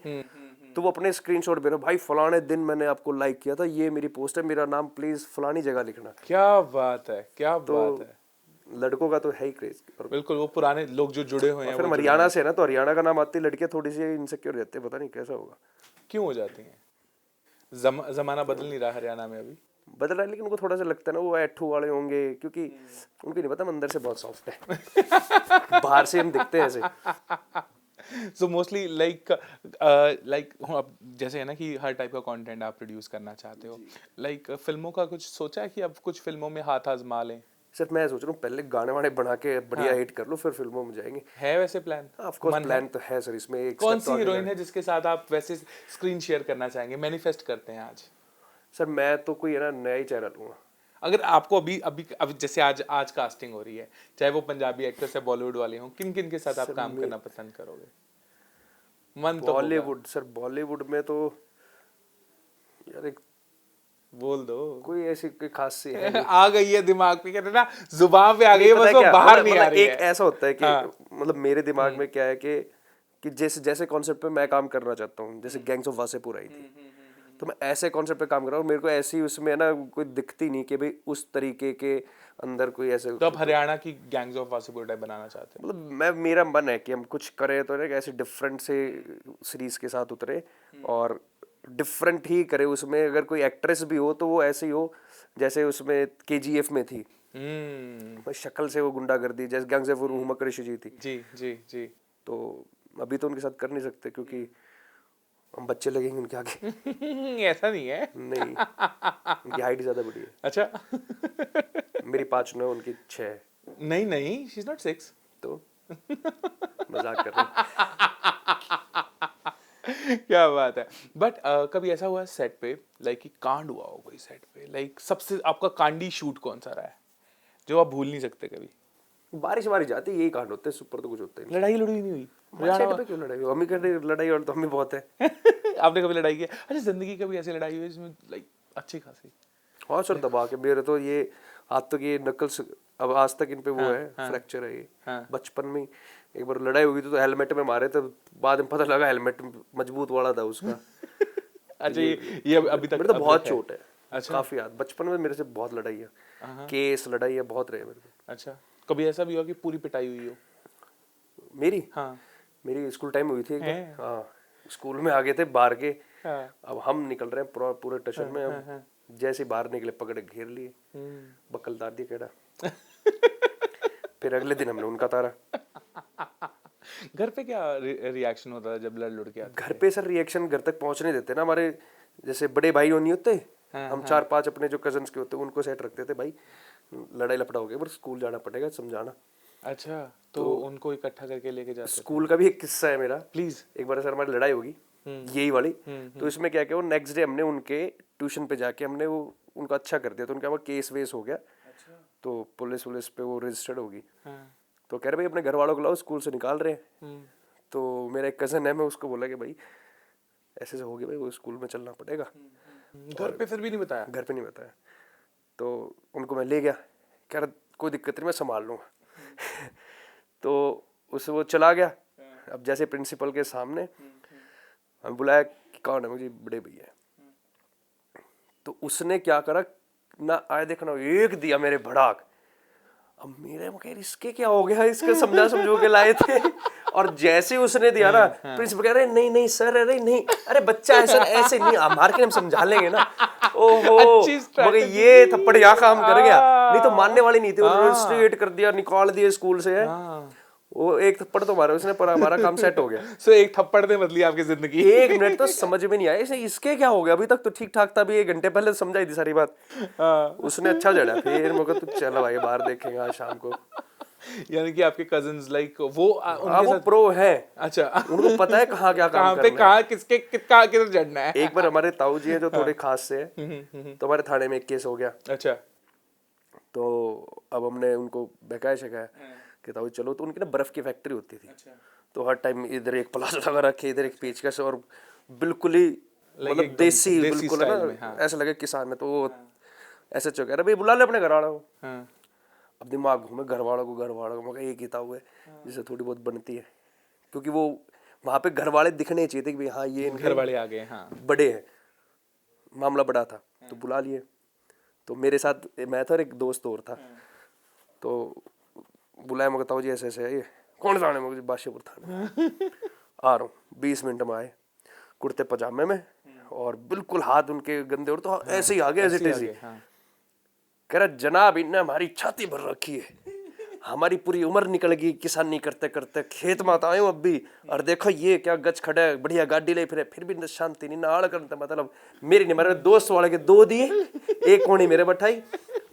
तो वो अपने स्क्रीनशॉट भेज रहे, भाई फलाने दिन मैंने आपको लाइक किया था, ये मेरी पोस्ट है, मेरा नाम प्लीज फलानी जगह लिखना। क्या बात है, क्या तो बात है। लड़कों का तो है ही क्रेज। और बिल्कुल, वो पुराने लोग जो जुड़े हुए हैं फिर वो हम जुड़े हरियाणा हैं। से है ना, तो हरियाणा का नाम आती है, लड़कियां थोड़ी सी इनसिक्योर रहते हैं, पता नहीं कैसा होगा। क्यों हो जाती हैं? जमाना बदल नहीं रहा हरियाणा में अभी? बदल रहा है, लेकिन उनको थोड़ा सा लगता है ना वो ऐठू वाले होंगे, क्योंकि उनको नहीं पता हम अंदर से बहुत सॉफ्ट है। बाहर से हम दिखते हैं ऐसे। सो मोस्टली लाइक अब जैसे है ना कि हर टाइप का कंटेंट आप प्रोड्यूस करना चाहते हो, लाइक फिल्मों का कुछ सोचा है कि अब कुछ फिल्मों में हाथ आजमा लें? सिर्फ मैं सोच रहा हूँ पहले गाने वाने बना के बढ़िया हिट कर लो, फिर फिल्मों में जाएंगे। है वैसे प्लान? ऑफ कोर्स मन है? प्लान तो है सर, इसमें एक कौन step तो सी आगे हीरोइन जाना है जिसके साथ आप वैसे स्क्रीन शेयर करना चाहेंगे? मैनिफेस्ट करते हैं आज। सर मैं तो कोई है ना नया ही चेहरा लूंगा। अगर आपको अभी अभी अभी जैसे आज आज कास्टिंग हो रही है, चाहे वो पंजाबी एक्ट्रेस या बॉलीवुड वाले हों, किन किन के साथ आप काम करना पसंद करोगे? मन तो होगा। बॉलीवुड, सर बॉलीवुड में तो यार एक बोल दो। कोई ऐसी कोई खास सी है नहीं। आ गई है दिमाग पे, कहते हैं ना जुबान पे आ गई है, पता बस है वो क्या, बाहर नहीं आ मतलब रही एक है। ऐसा होता है कि हाँ। मतलब मेरे दिमाग में क्या है कि जैसे जैसे कॉन्सेप्ट पे मैं काम करना चाहता हूँ, जैसे गैंग्स ऑफ वासेपुर आई थी, तो मैं ऐसे कॉन्सेप्ट पे काम कर रहा हूँ, मेरे को ऐसी उसमें ना कोई दिखती नहीं कि भाई उस तरीके के अंदर कोई ऐसे, तो आप हरियाणा की गैंग्स ऑफ वासेपुर टाइप बनाना चाहते हैं? मतलब मैं, मेरा मन है कि हम कुछ करें तो एक ऐसे डिफरेंट से सीरीज के साथ उतरे और डिफरेंट ही करे। उसमें अगर कोई एक्ट्रेस भी हो तो वो ऐसी हो जैसे उसमें केजीएफ में थी, शक्ल से वो गुंडागर्दी, जैसे गैंग्स ऑफ हुमा ऋषि जी थी। जी जी जी। तो अभी तो उनके साथ कर नहीं सकते क्योंकि हम बच्चे लगेंगे उनके आगे। ऐसा नहीं है। नहीं, उनकी हाइट ज्यादा बड़ी है। अच्छा। मेरी 5'9", उनकी 6 है। नहीं नहीं, शी इज नॉट 6। तो मजाक कर रहे हैं। क्या बात है। बट कभी ऐसा हुआ सेट पे, लाइक कि कांड हुआ हो कोई सेट पे, लाइक सबसे आपका कांडी शूट कौन सा रहा है जो आप भूल नहीं सकते कभी? बारिश वारिश जाती है, यही कांड होते हैं, सुपर तो कुछ होता ही लड़ाई लड़ाई नहीं हुई? नहीं। साइड पे क्यों लड़ाई हो, हम ही करते लड़ाई, और तो हम ही बहुत है। आपने कभी लड़ाई की? अच्छा, जिंदगी कभी ऐसी लड़ाई हुई जिसमें लाइक अच्छी खासी? हाँ सर, दबा के मेरे तो ये हाथ तक ये नकल्स, अब आज तक इन पे वो है, फ्रैक्चर है ये। बचपन में एक बार लड़ाई हुई थी तो हेलमेट में मारे थे, बाद में पता लगा हेलमेट मजबूत वाला था उसका। अच्छा, ये अभी तक मेरे तो अब बहुत तक है? चोट है। अच्छा। काफी याद, बचपन में मेरे से बहुत लड़ाई है, केस लड़ाई है बहुत रहे मेरे को। अच्छा, कभी ऐसा भी हुआ कि पूरी पिटाई हुई हो? मेरी, हाँ। मेरी स्कूल टाइम हुई थी एक बार। है? हाँ, स्कूल में आ गए थे बाहर के, हाँ। अब हम निकल रहे हैं पूरे टशन में, अब जैसे ही बाहर निकले पकड़े घेर लिए, बक्कल तार दिया केड़ा। फिर अगले दिन हमने उनका तारा। घर पे क्या रिएक्शन होता था जब ब्लड लुढ़ के आता? घर पे सर रिएक्शन घर तक पहुंच नहीं देते ना हमारे, जैसे बड़े भाई नहीं होते, हम 4-5 अपने जो कजन्स के होते उनको सेट रखते थे, भाई लड़ाई लफड़ा हो गया पर स्कूल जाना पड़ेगा, समझाना। अच्छा, तो उनको इकट्ठा करके लेके जाते? स्कूल का भी एक किस्सा है मेरा। प्लीज। एक बार सर हमारी लड़ाई होगी यही वाली, तो इसमें क्या क्या वो नेक्स्ट डे हमने उनके ट्यूशन पे जाके हमने वो उनका अच्छा कर दिया, तो उनका वो केस वेस हो गया। तो पुलिस वुलिस पे वो रजिस्टर्ड होगी। तो कह रहे भाई अपने घर वालों को लाओ, स्कूल से निकाल रहे हैं। तो मेरा एक कजन है, मैं उसको बोला कि भाई ऐसे से हो गया भाई, वो स्कूल में चलना पड़ेगा। घर पे फिर भी नहीं बताया? घर पे नहीं बताया। तो उनको मैं ले गया, कह रहा कोई दिक्कत नहीं मैं संभाल लूँगा। तो उससे वो चला गया। अब जैसे प्रिंसिपल के सामने हम बुलाया कि कौन है, मुझे बड़े भैया। तो उसने क्या करा ना, आए देखना एक दिया मेरे भड़ाक। अब मेरे को कह इसके क्या हो गया, इसके समझो के लाए थे। और जैसे उसने दिया ना, प्रिंसिपल कह रहे नहीं नहीं सर, अरे नहीं, अरे बच्चा है सर, ऐसे नहीं, आप मार के हम समझा लेंगे ना। ओहो, मगर ये थप्पड़ यहाँ काम कर गया, नहीं तो मानने वाली नहीं थी, उन्होंने स्ट्रेट कर दिया, निकाल दिया स्कूल से। वो एक थप्पड़ तो मारा उसने, पर हमारा काम सेट हो गया। सो एक थप्पड़ ने बदली आपकी जिंदगी। 1 मिनट तो समझ में नहीं आया इसे, इसके क्या हो गया, अभी तक तो ठीक ठाक था, अभी 1 घंटे पहले समझाई थी सारी बात। उसने अच्छा जड़ा, फिर मुझे तू चल भाई बाहर देखेंगे आज शाम को। यानी कि आपके कजिन्स लाइक वो उनके वो प्रो है। अच्छा, उनको पता है कहाँ क्या काम करना है, कहाँ किसके किधर जड़ना है। एक बार हमारे ताऊ जी हैं जो थोड़े खास से हैं, तो हमारे थाने में एक केस हो गया। अच्छा, तो अब हमने उनको बहकाया शकाया कि ताऊ चलो, तो उनकी ना बर्फ की फैक्ट्री होती थी। तो हर टाइम इधर एक प्लाजो लगा रखे, इधर एक पेचकस, और बिल्कुल ही मतलब देसी बिल्कुल है ना, ऐसा लगे किसान है। तो वो ऐसे चौक रहे भाई बुला ले अपने घर वालों को। अब दिमाग घूमे, घर वालों को मगर एक ही ताऊ है जिससे थोड़ी बहुत बनती है, क्योंकि वो वहाँ पे घर वाले दिखने चाहिए थे कि भाई हाँ ये घर वाले आ गए, हाँ बड़े हैं, मामला बड़ा था। तो बुला लिए। तो मेरे साथ मैं था और एक दोस्त और था। तो बुलाया, मैं कहता हूँ जी ऐसे ऐसे है, ये कौन सा है, मुझे बादशाहपुर थाने आ रहा हूँ। 20 मिनट में आए, कुर्ते पजामे में, और बिल्कुल हाथ उनके गंदे, और तो ऐसे ही आगे ऐसे तेजी। कह रहा जनाब इनने हमारी छाती भर रखी है, हमारी पूरी उम्र निकल गई किसानी करते करते, खेत में आए अब भी, और देखो ये क्या गच खड़ा है, बढ़िया गाड़ी ले फिर भी शांति नहीं, नाड़ करते। मतलब मेरी नहीं, मेरे दोस्त वाले के 2 दिए, एक कोनी मेरे बैठाई।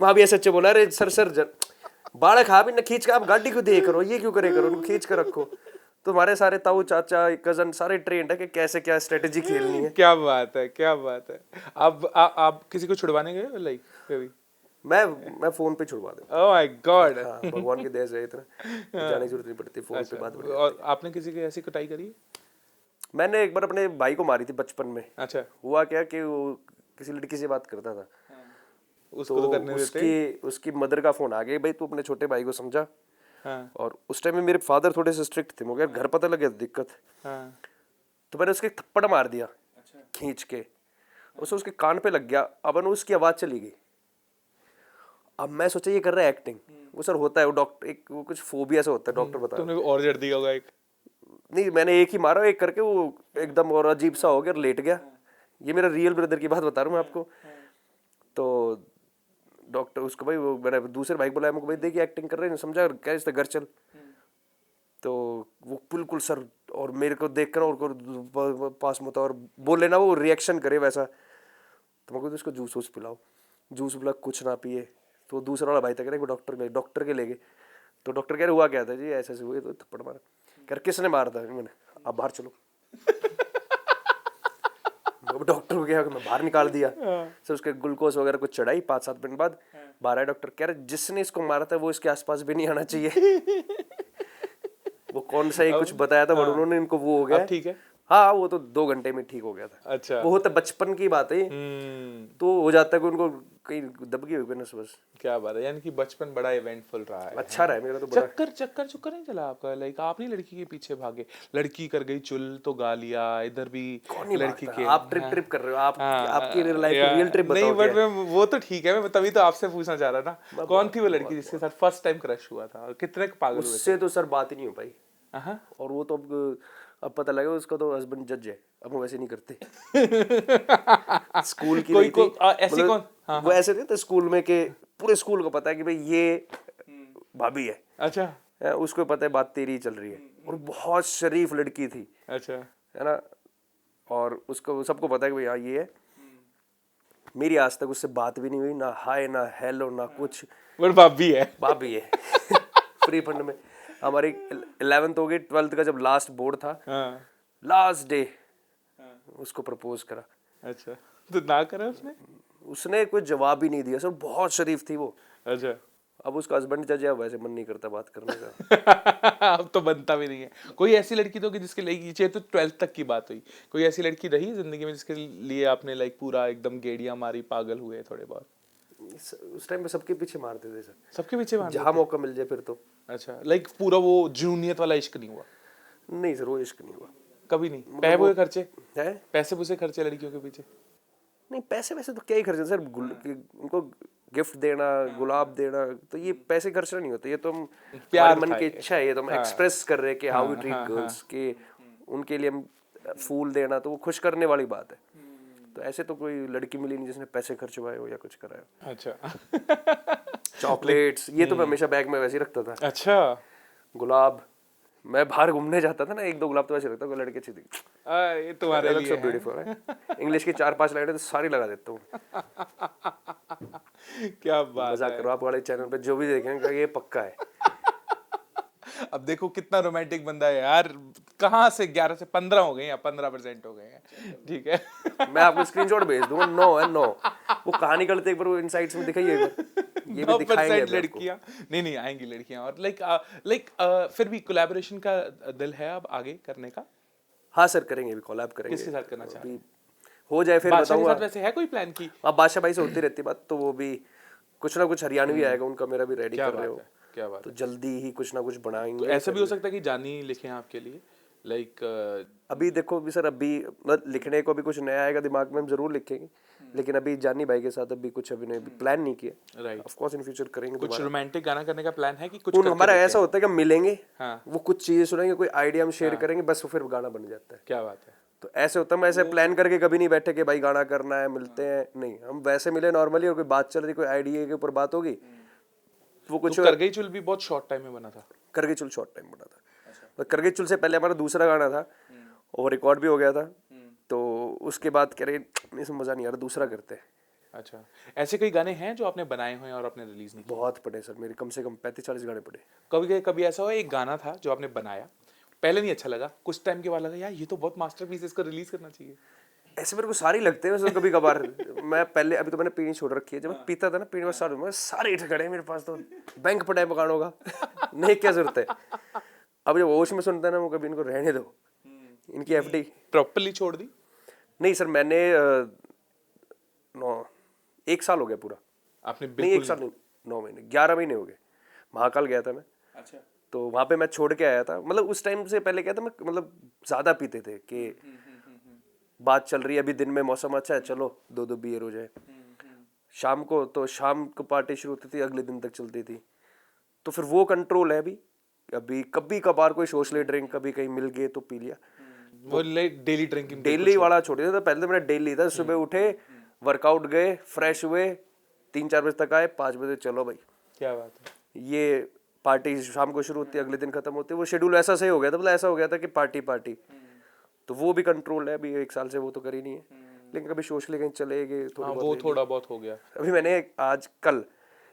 वहां भी ऐसे बोला, अरे सर बाढ़ खा भी न खींच कर, आप गाड़ी को दे करो, ये क्यों करे करो, उनको खींच कर रखो। तो हमारे सारे ताऊ चाचा कजन सारे ट्रेंड है कि कैसे क्या स्ट्रेटेजी खेलनी है। क्या बात है, क्या बात है। आप किसी को छुड़वाने गए लाइक कभी? मैं फोन पे छुड़वा दे। Oh my God. हाँ, भगवान की दया से इतना जाने की जरूरत नहीं पड़ती, फोन पे बात। और आपने किसी की ऐसी कुटाई करी? मैंने एक बार अपने भाई को मारी थी बचपन में। अच्छा, हुआ क्या कि वो किसी लड़की से बात करता था, उसको तो करने देते। उसकी मदर का फोन आ गया, भाई तू अपने छोटे भाई को समझा। हाँ, और उस टाइम में मेरे फादर थोड़े से स्ट्रिक्ट थे, मुझे घर पता लगे दिक्कत। हाँ, तो मैंने उसके थप्पड़ मार दिया खींच के, उसके कान पे लग गया। अब उसकी आवाज चली गई। अब मैं सोचा ये कर रहा है एक्टिंग। वो सर होता है वो डॉक्टर, एक वो कुछ फोबिया से होता है, डॉक्टर बता। तुमने और जड़ दिया होगा एक? नहीं, मैंने एक ही मारा, एक करके वो एकदम और अजीब सा हो गया, लेट गया। ये मेरा रियल ब्रदर की बात बता रहा हूँ मैं आपको। तो डॉक्टर उसको भाई वो मेरा दूसरे भाई बुलाया, मुझे भाई देखिए एक्टिंग कर रहे हैं, समझा, क्या इससे घर चल। तो वो बिल्कुल सर, और मेरे को देख कर और पास में था, और बोले ना वो रिएक्शन करे वैसा। तो मैं उसको जूस वूस पिलाओ, जूस पिला, कुछ ना पिए। तो दूसरा वाला भाई था, कह रहे डॉक्टर के ले गए। तो डॉक्टर कह रहे हुआ क्या था जी, ऐसे ऐसे हुए, तो थप्पड़ मारा। कह रहे किसने मारा था? मैंने, आप बाहर चलो। डॉक्टर को क्या, मैं बाहर निकाल दिया। सर उसके ग्लूकोज वगैरह कुछ चढ़ाई, 5-7 मिनट बाद बाहर आया डॉक्टर, कह रहे जिसने इसको मारा था वो इसके आसपास भी नहीं आना चाहिए। वो कौन सा ही कुछ बताया था, बट उन्होंने इनको वो हो गया। ठीक है। हाँ, वो तो 2 घंटे में ठीक हो गया था। अच्छा, वो होता बचपन की बात है, तो हो जाता है कि उनको कहीं दब गई होगी नस बस। क्या बात है, यानी कि बचपन बड़ा इवेंटफुल रहा है। अच्छा रहा है मेरा तो बड़ा। चक्कर नहीं चला आपका? लाइक आप नहीं लड़की के पीछे भागे, लड़की कर गई चुल तो गा लिया, इधर भी लड़की के। आप ट्रिप कर रहे हो, आप आपकी लाइफ रियल ट्रिप बताओ। नहीं, बट मैं वो तो ठीक है, मैं तभी तो आपसे पूछना चाह रहा था, कौन थी वो लड़की जिसके साथ फर्स्ट टाइम क्रश हुआ था, और कितने पागल हुए थे? उससे तो सर बात ही नहीं हो पाई। हाँ, और वो तो अब पता लगा उसका तो हस्बैंड जज है, अब वो वैसे नहीं करते। स्कूल की कोई नहीं थी, ऐसी कौन? वो ऐसे नहीं थे स्कूल में, के पूरे स्कूल को पता है कि भाई ये भाभी है। अच्छा, उसको पता है बात तेरी ही चल रही है, और बहुत शरीफ लड़की थी, अच्छा। है ना, और उसको सबको पता है कि भाई हाँ ये है। मेरी आज तक उससे बात भी नहीं हुई, ना हाय ना हेलो ना कुछ। बट बाप भी है। बाप भी है। फ्री फंड में हमारी 11th हो गई, 12th का जब लास्ट बोर्ड था, हाँ। लास्ट डे उसको प्रपोज करा। अच्छा, तो ना करा उसने? उसने कोई जवाब ही नहीं दिया सर, बहुत शरीफ थी वो। अच्छा। अब उसका हस्बैंड जज है, वैसे मन नहीं करता बात करने का। अब तो बनता भी नहीं है। कोई ऐसी लड़की तो कि जिसके लिए ये तो 12th तक की बात हुई, कोई ऐसी लड़की रही जिंदगी में जिसके लिए आपने लाइक पूरा एकदम गेड़ियां मारी, पागल हुए थोड़े बहुत? उस टाइम पे सबके पीछे मारते थे सर, सबके पीछे मार जहाँ मौका मिल जाए फिर तो। अच्छा, लाइक पूरा वो जूनियत वाला इश्क नहीं हुआ नहीं सर, वो इश्क नहीं हुआ कभी? नहीं मतलब पैसे वो- खर्चे, है। पैसे पूसे खर्चे लड़कियों के पीछे? नहीं पैसे वैसे तो क्या ही खर्चे सर, उनको गिफ्ट देना, गुलाब देना, तो ये पैसे खर्चना नहीं होता, ये तो हम प्यार हमारे मन था की ये। इच्छा है, ये तो हम हाँ। एक्सप्रेस कर रहे हैं कि हाउ वी हाँ, ट्रीट हाँ, गर्ल्स, के उनके लिए हम फूल देना, तो वो खुश करने वाली बात है। तो ऐसे तो कोई लड़की मिली नहीं जिसने पैसे खर्चवाए हो या कुछ कराया हो। अच्छा। चॉकलेट्स ये तो मैं हमेशा बैग में वैसे ही रखता था। अच्छा। गुलाब, मैं बाहर घूमने जाता था ना, 1-2 गुलाब तो वैसे रखता, कोई लड़के अच्छी दिखी, ये तुम्हारे लिए सो है। ब्यूटीफुल है। इंग्लिश की 4-5 लाइनें तो सारी लगा देता हूँ। क्या बात मजाक है। करो, आप वाले चैनल पे जो भी देखेंगे ये पक्का है। अब देखो कितना रोमांटिक बंदा है यार, कहाँ से 11 से 15 हो गए या 15% हो गए हैं, ठीक है। मैं आपको स्क्रीनशॉट भेज दूंगा, 9 है 9। वो कहानी करते एक बार वो इनसाइट्स में दिखाइए एक बार, ये भी दिखाएंगे 9% अभी आपको। लड़कियां नहीं आएंगी लड़कियां, और लाइक फिर भी कोलैबोरेशन का दिल है अब आगे करने का? हाँ सर, करेंगे, अभी कोलैब करेंगे। किसके साथ करना चाह रहे हैं? अभी हो जाए फिर बादशाह के बताऊंगा। साथ वैसे है कोई प्लान की? अब बादशाह भाई से होती रहती बात, तो वो भी कुछ ना कुछ हरियाणवी आएगा उनका, मेरा भी रेडी क्या कर रहे बात हो, है, क्या बात तो है। जल्दी ही कुछ ना कुछ तो बनाएंगे। ऐसा भी हो सकता है कि जानी लिखे हैं आपके लिए, लाइक अभी देखो भी सर, अभी मतलब लिखने को अभी कुछ नया आएगा दिमाग में, हम जरूर लिखेंगे, लेकिन अभी जानी भाई के साथ अभी कुछ अभी प्लान नहीं किया। Right. Of course in future करेंगे कुछ दोबारा। रोमांटिक गाना करने का प्लान है कि कुछ उन करके हमारा देखें? ऐसा होता है कि हम मिलेंगे, हाँ। वो कुछ चीजें सुनेंगे, कोई आइडिया हम शेयर करेंगे, बस वो फिर गाना बन जाता है। क्या बात है। तो ऐसे होता है, हम ऐसे प्लान करके कभी नहीं बैठे कि भाई गाना करना है, मिलते हैं, नहीं, हम वैसे मिले नॉर्मली, और कोई बात चल रही, कोई आइडिया के ऊपर बात होगी, वो कुछ तो करगई चुल भी बहुत शॉर्ट टाइम में बना था। करगे चुल शॉर्ट टाइम बना था। तो करगे चुल से पहले हमारा दूसरा गाना था, और रिकॉर्ड भी हो गया था, तो उसके बाद कह रहे इसमें मजा नहीं आ रहा, दूसरा करते हैं। अच्छा, ऐसे कई गाने हैं जो आपने बनाए हुए हैं और आपने रिलीज नहीं बहुत पड़े सर, मेरे कम से कम 35-40 गाने पड़े। किए? कभी ऐसा हुआ एक गाना था जो आपने बनाया, पहले नहीं अच्छा लगा, कुछ टाइम के बाद लगा यार ये तो बहुत मास्टरपीस है, इसको रिलीज करना चाहिए? ऐसे मेरे को सारे लगते हैं वैसे, कभी कभार मैं पहले, अभी तो मैंने पीनी छोड़ रखी है, जब मैं पीता था ना, पीने में सारे हिट खड़े हैं मेरे पास, तो बैंक पड़ा है गानों का। नहीं, क्या जरूरत है। अब जब होश में सुनता है ना, वो कभी इनको रहने दो, इनकी एफडी। प्रॉपर्ली छोड़ दी? नहीं सर, मैंने 1 साल हो गया पूरा। आपने नहीं, बिल्कुल 1 साल नहीं, 9 महीने, 11 महीने हो गए। महाकाल गया था मैं, अच्छा। तो वहां पे मैं छोड़ के आया था। मतलब उस टाइम से पहले क्या था, मैं मतलब ज्यादा पीते थे कि बात चल रही है, अभी दिन में मौसम अच्छा है, चलो 2-2 बियर हो जाए। शाम को तो शाम को पार्टी शुरू होती थी, अगले दिन तक चलती थी। तो फिर वो कंट्रोल है अभी। अभी कभी कभार कोई सोशल ड्रिंक, कभी कहीं मिल गए तो पी लिया। वो लाइक डेली ड्रिंकिंग? डेली वाला छोड़ दिया था, पहले तो मेरा डेली था, सुबह उठे, वर्कआउट गए, फ्रेश हुए, 3-4 बजे तक आए, 5 बजे चलो भाई। क्या बात है। ये पार्टी शाम को शुरू होती है, अगले दिन खत्म होती है, वो शेड्यूल ऐसा सही हो गया था, मतलब ऐसा हो गया था कि पार्टी पार्टी। तो वो भी कंट्रोल है अभी, 1 साल से वो तो कर ही नहीं है, लेकिन कभी सोशली कहीं चले गए हाँ, वो थोड़ा बहुत हो गया। अभी मैंने आज कल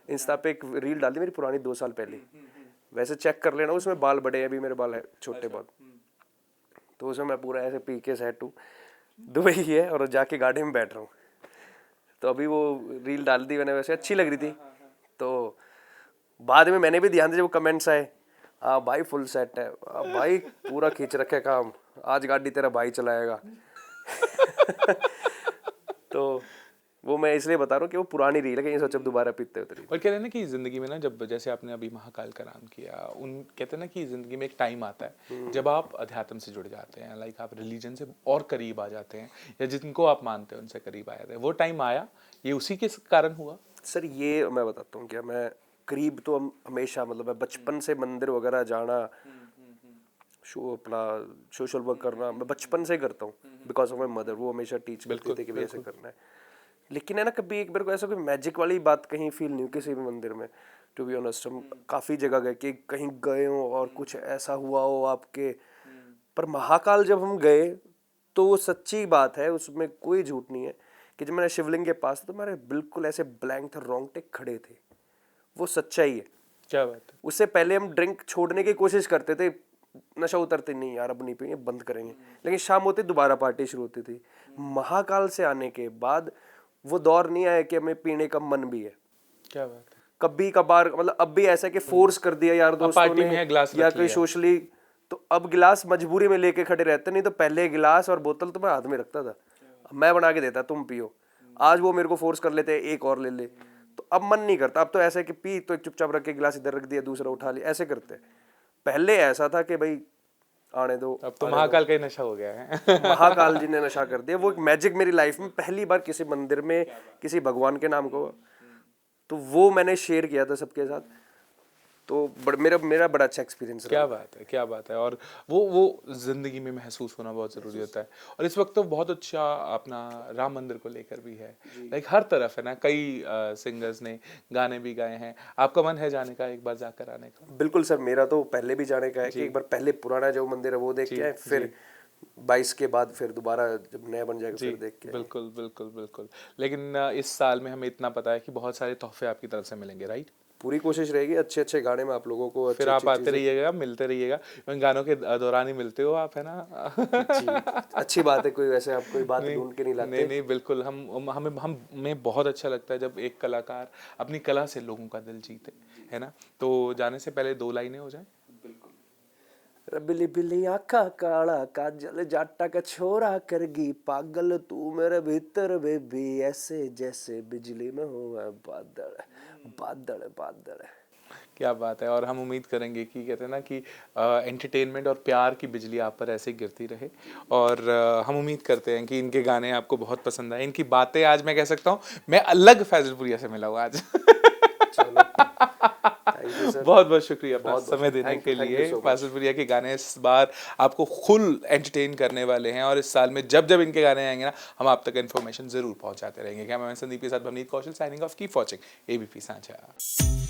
इंस्टा पे एक रील डाली मेरी पुरानी, 2 साल पहले, वैसे चेक कर लेना, उसमें बाल बड़े हैं, अभी मेरे बाल है छोटे बहुत। तो उसमें मैं पूरा ऐसे पी के सेट हूँ, दुबई है, और जाके गाड़ी में बैठ रहा हूँ। तो अभी वो रील डाल दी मैंने, वैसे अच्छी लग रही थी। तो बाद में मैंने भी ध्यान दिया, जब कमेंट्स आए, हाँ भाई फुल सेट है, भाई पूरा खींच रखे काम, आज गाड़ी तेरा भाई चलाएगा। तो वो मैं इसलिए बता रहा हूँ कि वो पुरानी रील है, कहीं सोचा दोबारा पीते उतरी। और कहते हैं ना कि जिंदगी में ना, जब जैसे आपने अभी महाकाल का नाम किया, उन कहते हैं ना कि जिंदगी में एक टाइम आता है जब आप अध्यात्म से जुड़ जाते हैं, लाइक आप रिलीजन से और करीब आ जाते हैं, या जिनको आप मानते हैं उनसे करीब आ जाते हैं। वो टाइम आया, ये उसी के कारण हुआ? सर ये मैं बताता हूँ क्या, मैं करीब तो हमेशा, मतलब मैं बचपन से मंदिर वगैरह जाना, अपना सोशल वर्क करना, मैं बचपन से करता हूँ, बिकॉज ऑफ माई मदर, वो हमेशा टीच करती थी कि भाई ऐसे करना है। लेकिन है ना, कभी एक बार को ऐसा कोई मैजिक वाली बात कहीं फील नहीं हुई किसी भी मंदिर में। टू बी ऑनेस्ट हम काफ़ी जगह गए कि कहीं गए हो और कुछ ऐसा हुआ हो आपके, पर महाकाल जब हम गए तो वो सच्ची बात है, उसमें कोई झूठ नहीं है कि जब मैंने शिवलिंग के पास था तो मेरे बिल्कुल ऐसे ब्लैंक थे, रोंगटे खड़े थे। वो सच्चाई है। क्या बात है। उससे पहले हम ड्रिंक छोड़ने की कोशिश करते थे, नशा उतरते नहीं यार अब नहीं पिएंगे, बंद करेंगे, लेकिन शाम होती दोबारा पार्टी शुरू होती थी। महाकाल से आने के बाद वो दौर नहीं आया कि हमें पीने का मन भी है। क्या बात है। कभी कभार मतलब अब भी ऐसा है कि फोर्स कर दिया यार दोस्तों पार्टी में ने है, गिलास या रख कोई लिया। सोशली, तो अब गिलास मजबूरी में लेके खड़े रहते, नहीं तो पहले गिलास और बोतल तो मैं हाथ में रखता था, मैं बना के देता तुम पियो। आज वो मेरे को फोर्स कर लेते एक और ले ले, तो अब मन नहीं करता। अब तो ऐसा है कि पी तो एक चुपचाप रख के गिलास इधर रख दिया, दूसरा उठा लिया, ऐसे करते हैं। पहले ऐसा था कि भाई आने दो, अब तो महाकाल का ही नशा हो गया है। महाकाल जी ने नशा कर दिया। वो एक मैजिक मेरी लाइफ में पहली बार किसी मंदिर में किसी भगवान के नाम को, तो वो मैंने शेयर किया था सबके साथ, तो मेरा बड़ा अच्छा एक्सपीरियंस रहा। क्या बात है, क्या बात है। और वो जिंदगी में महसूस होना बहुत जरूरी होता है। और इस वक्त तो बहुत अच्छा अपना राम मंदिर को लेकर भी है, लाइक हर तरफ है ना, कई सिंगर्स ने गाने भी गाए हैं। आपका मन है जाने का, एक बार जाकर आने का? बिल्कुल सर, मेरा तो पहले भी जाने का है कि एक बार पहले पुराना जो मंदिर है वो देख के आए, फिर 22 के बाद फिर दोबारा जब नया बन जाएगा फिर देख के आए। बिल्कुल बिल्कुल बिल्कुल। लेकिन इस साल में हमें इतना पता है कि बहुत सारे तोहफे आपकी तरफ से मिलेंगे, राइट? पूरी कोशिश रहेगी अच्छे अच्छे गाने में आप लोगों को, फिर आप आते रहिएगा, मिलते रहिएगा, इन गानों के दौरान ही मिलते हो आप, है ना? अच्छी बात है, कोई वैसे आप कोई बात ढूंढ के नहीं लाते। नहीं नहीं बिल्कुल, हमें बहुत अच्छा लगता है जब एक कलाकार अपनी कला से लोगों का दिल जीते, है ना? तो जाने से पहले 2 लाइनें हो जाए। बिल्ली बिल्ली आँखा काला काजल जाटा का छोरा करगी पागल, तू मेरे भीतर बेबी ऐसे जैसे बिजली में हो बादल बादल बादल। क्या बात है। और हम उम्मीद करेंगे कि कहते हैं ना कि एंटरटेनमेंट और प्यार की बिजली आप पर ऐसे ही गिरती रहे। और हम उम्मीद करते हैं कि इनके गाने आपको बहुत पसंद आए। इनकी बातें आज मैं कह सकता हूँ मैं अलग फैजलपुरिया से मिला हूँ आज। चलो थैंक यू सर, बहुत बहुत शुक्रिया अपना बहुत समय देने के thank you लिए। so much। फैजलपुरिया के गाने इस बार आपको फुल एंटरटेन करने वाले हैं, और इस साल में जब जब इनके गाने आएंगे ना, हम आप तक इन्फॉर्मेशन जरूर पहुंचाते रहेंगे। कैमरामैन संदीप के साथ Bhavneet Kaushal signing off, keep watching ABP सांझा।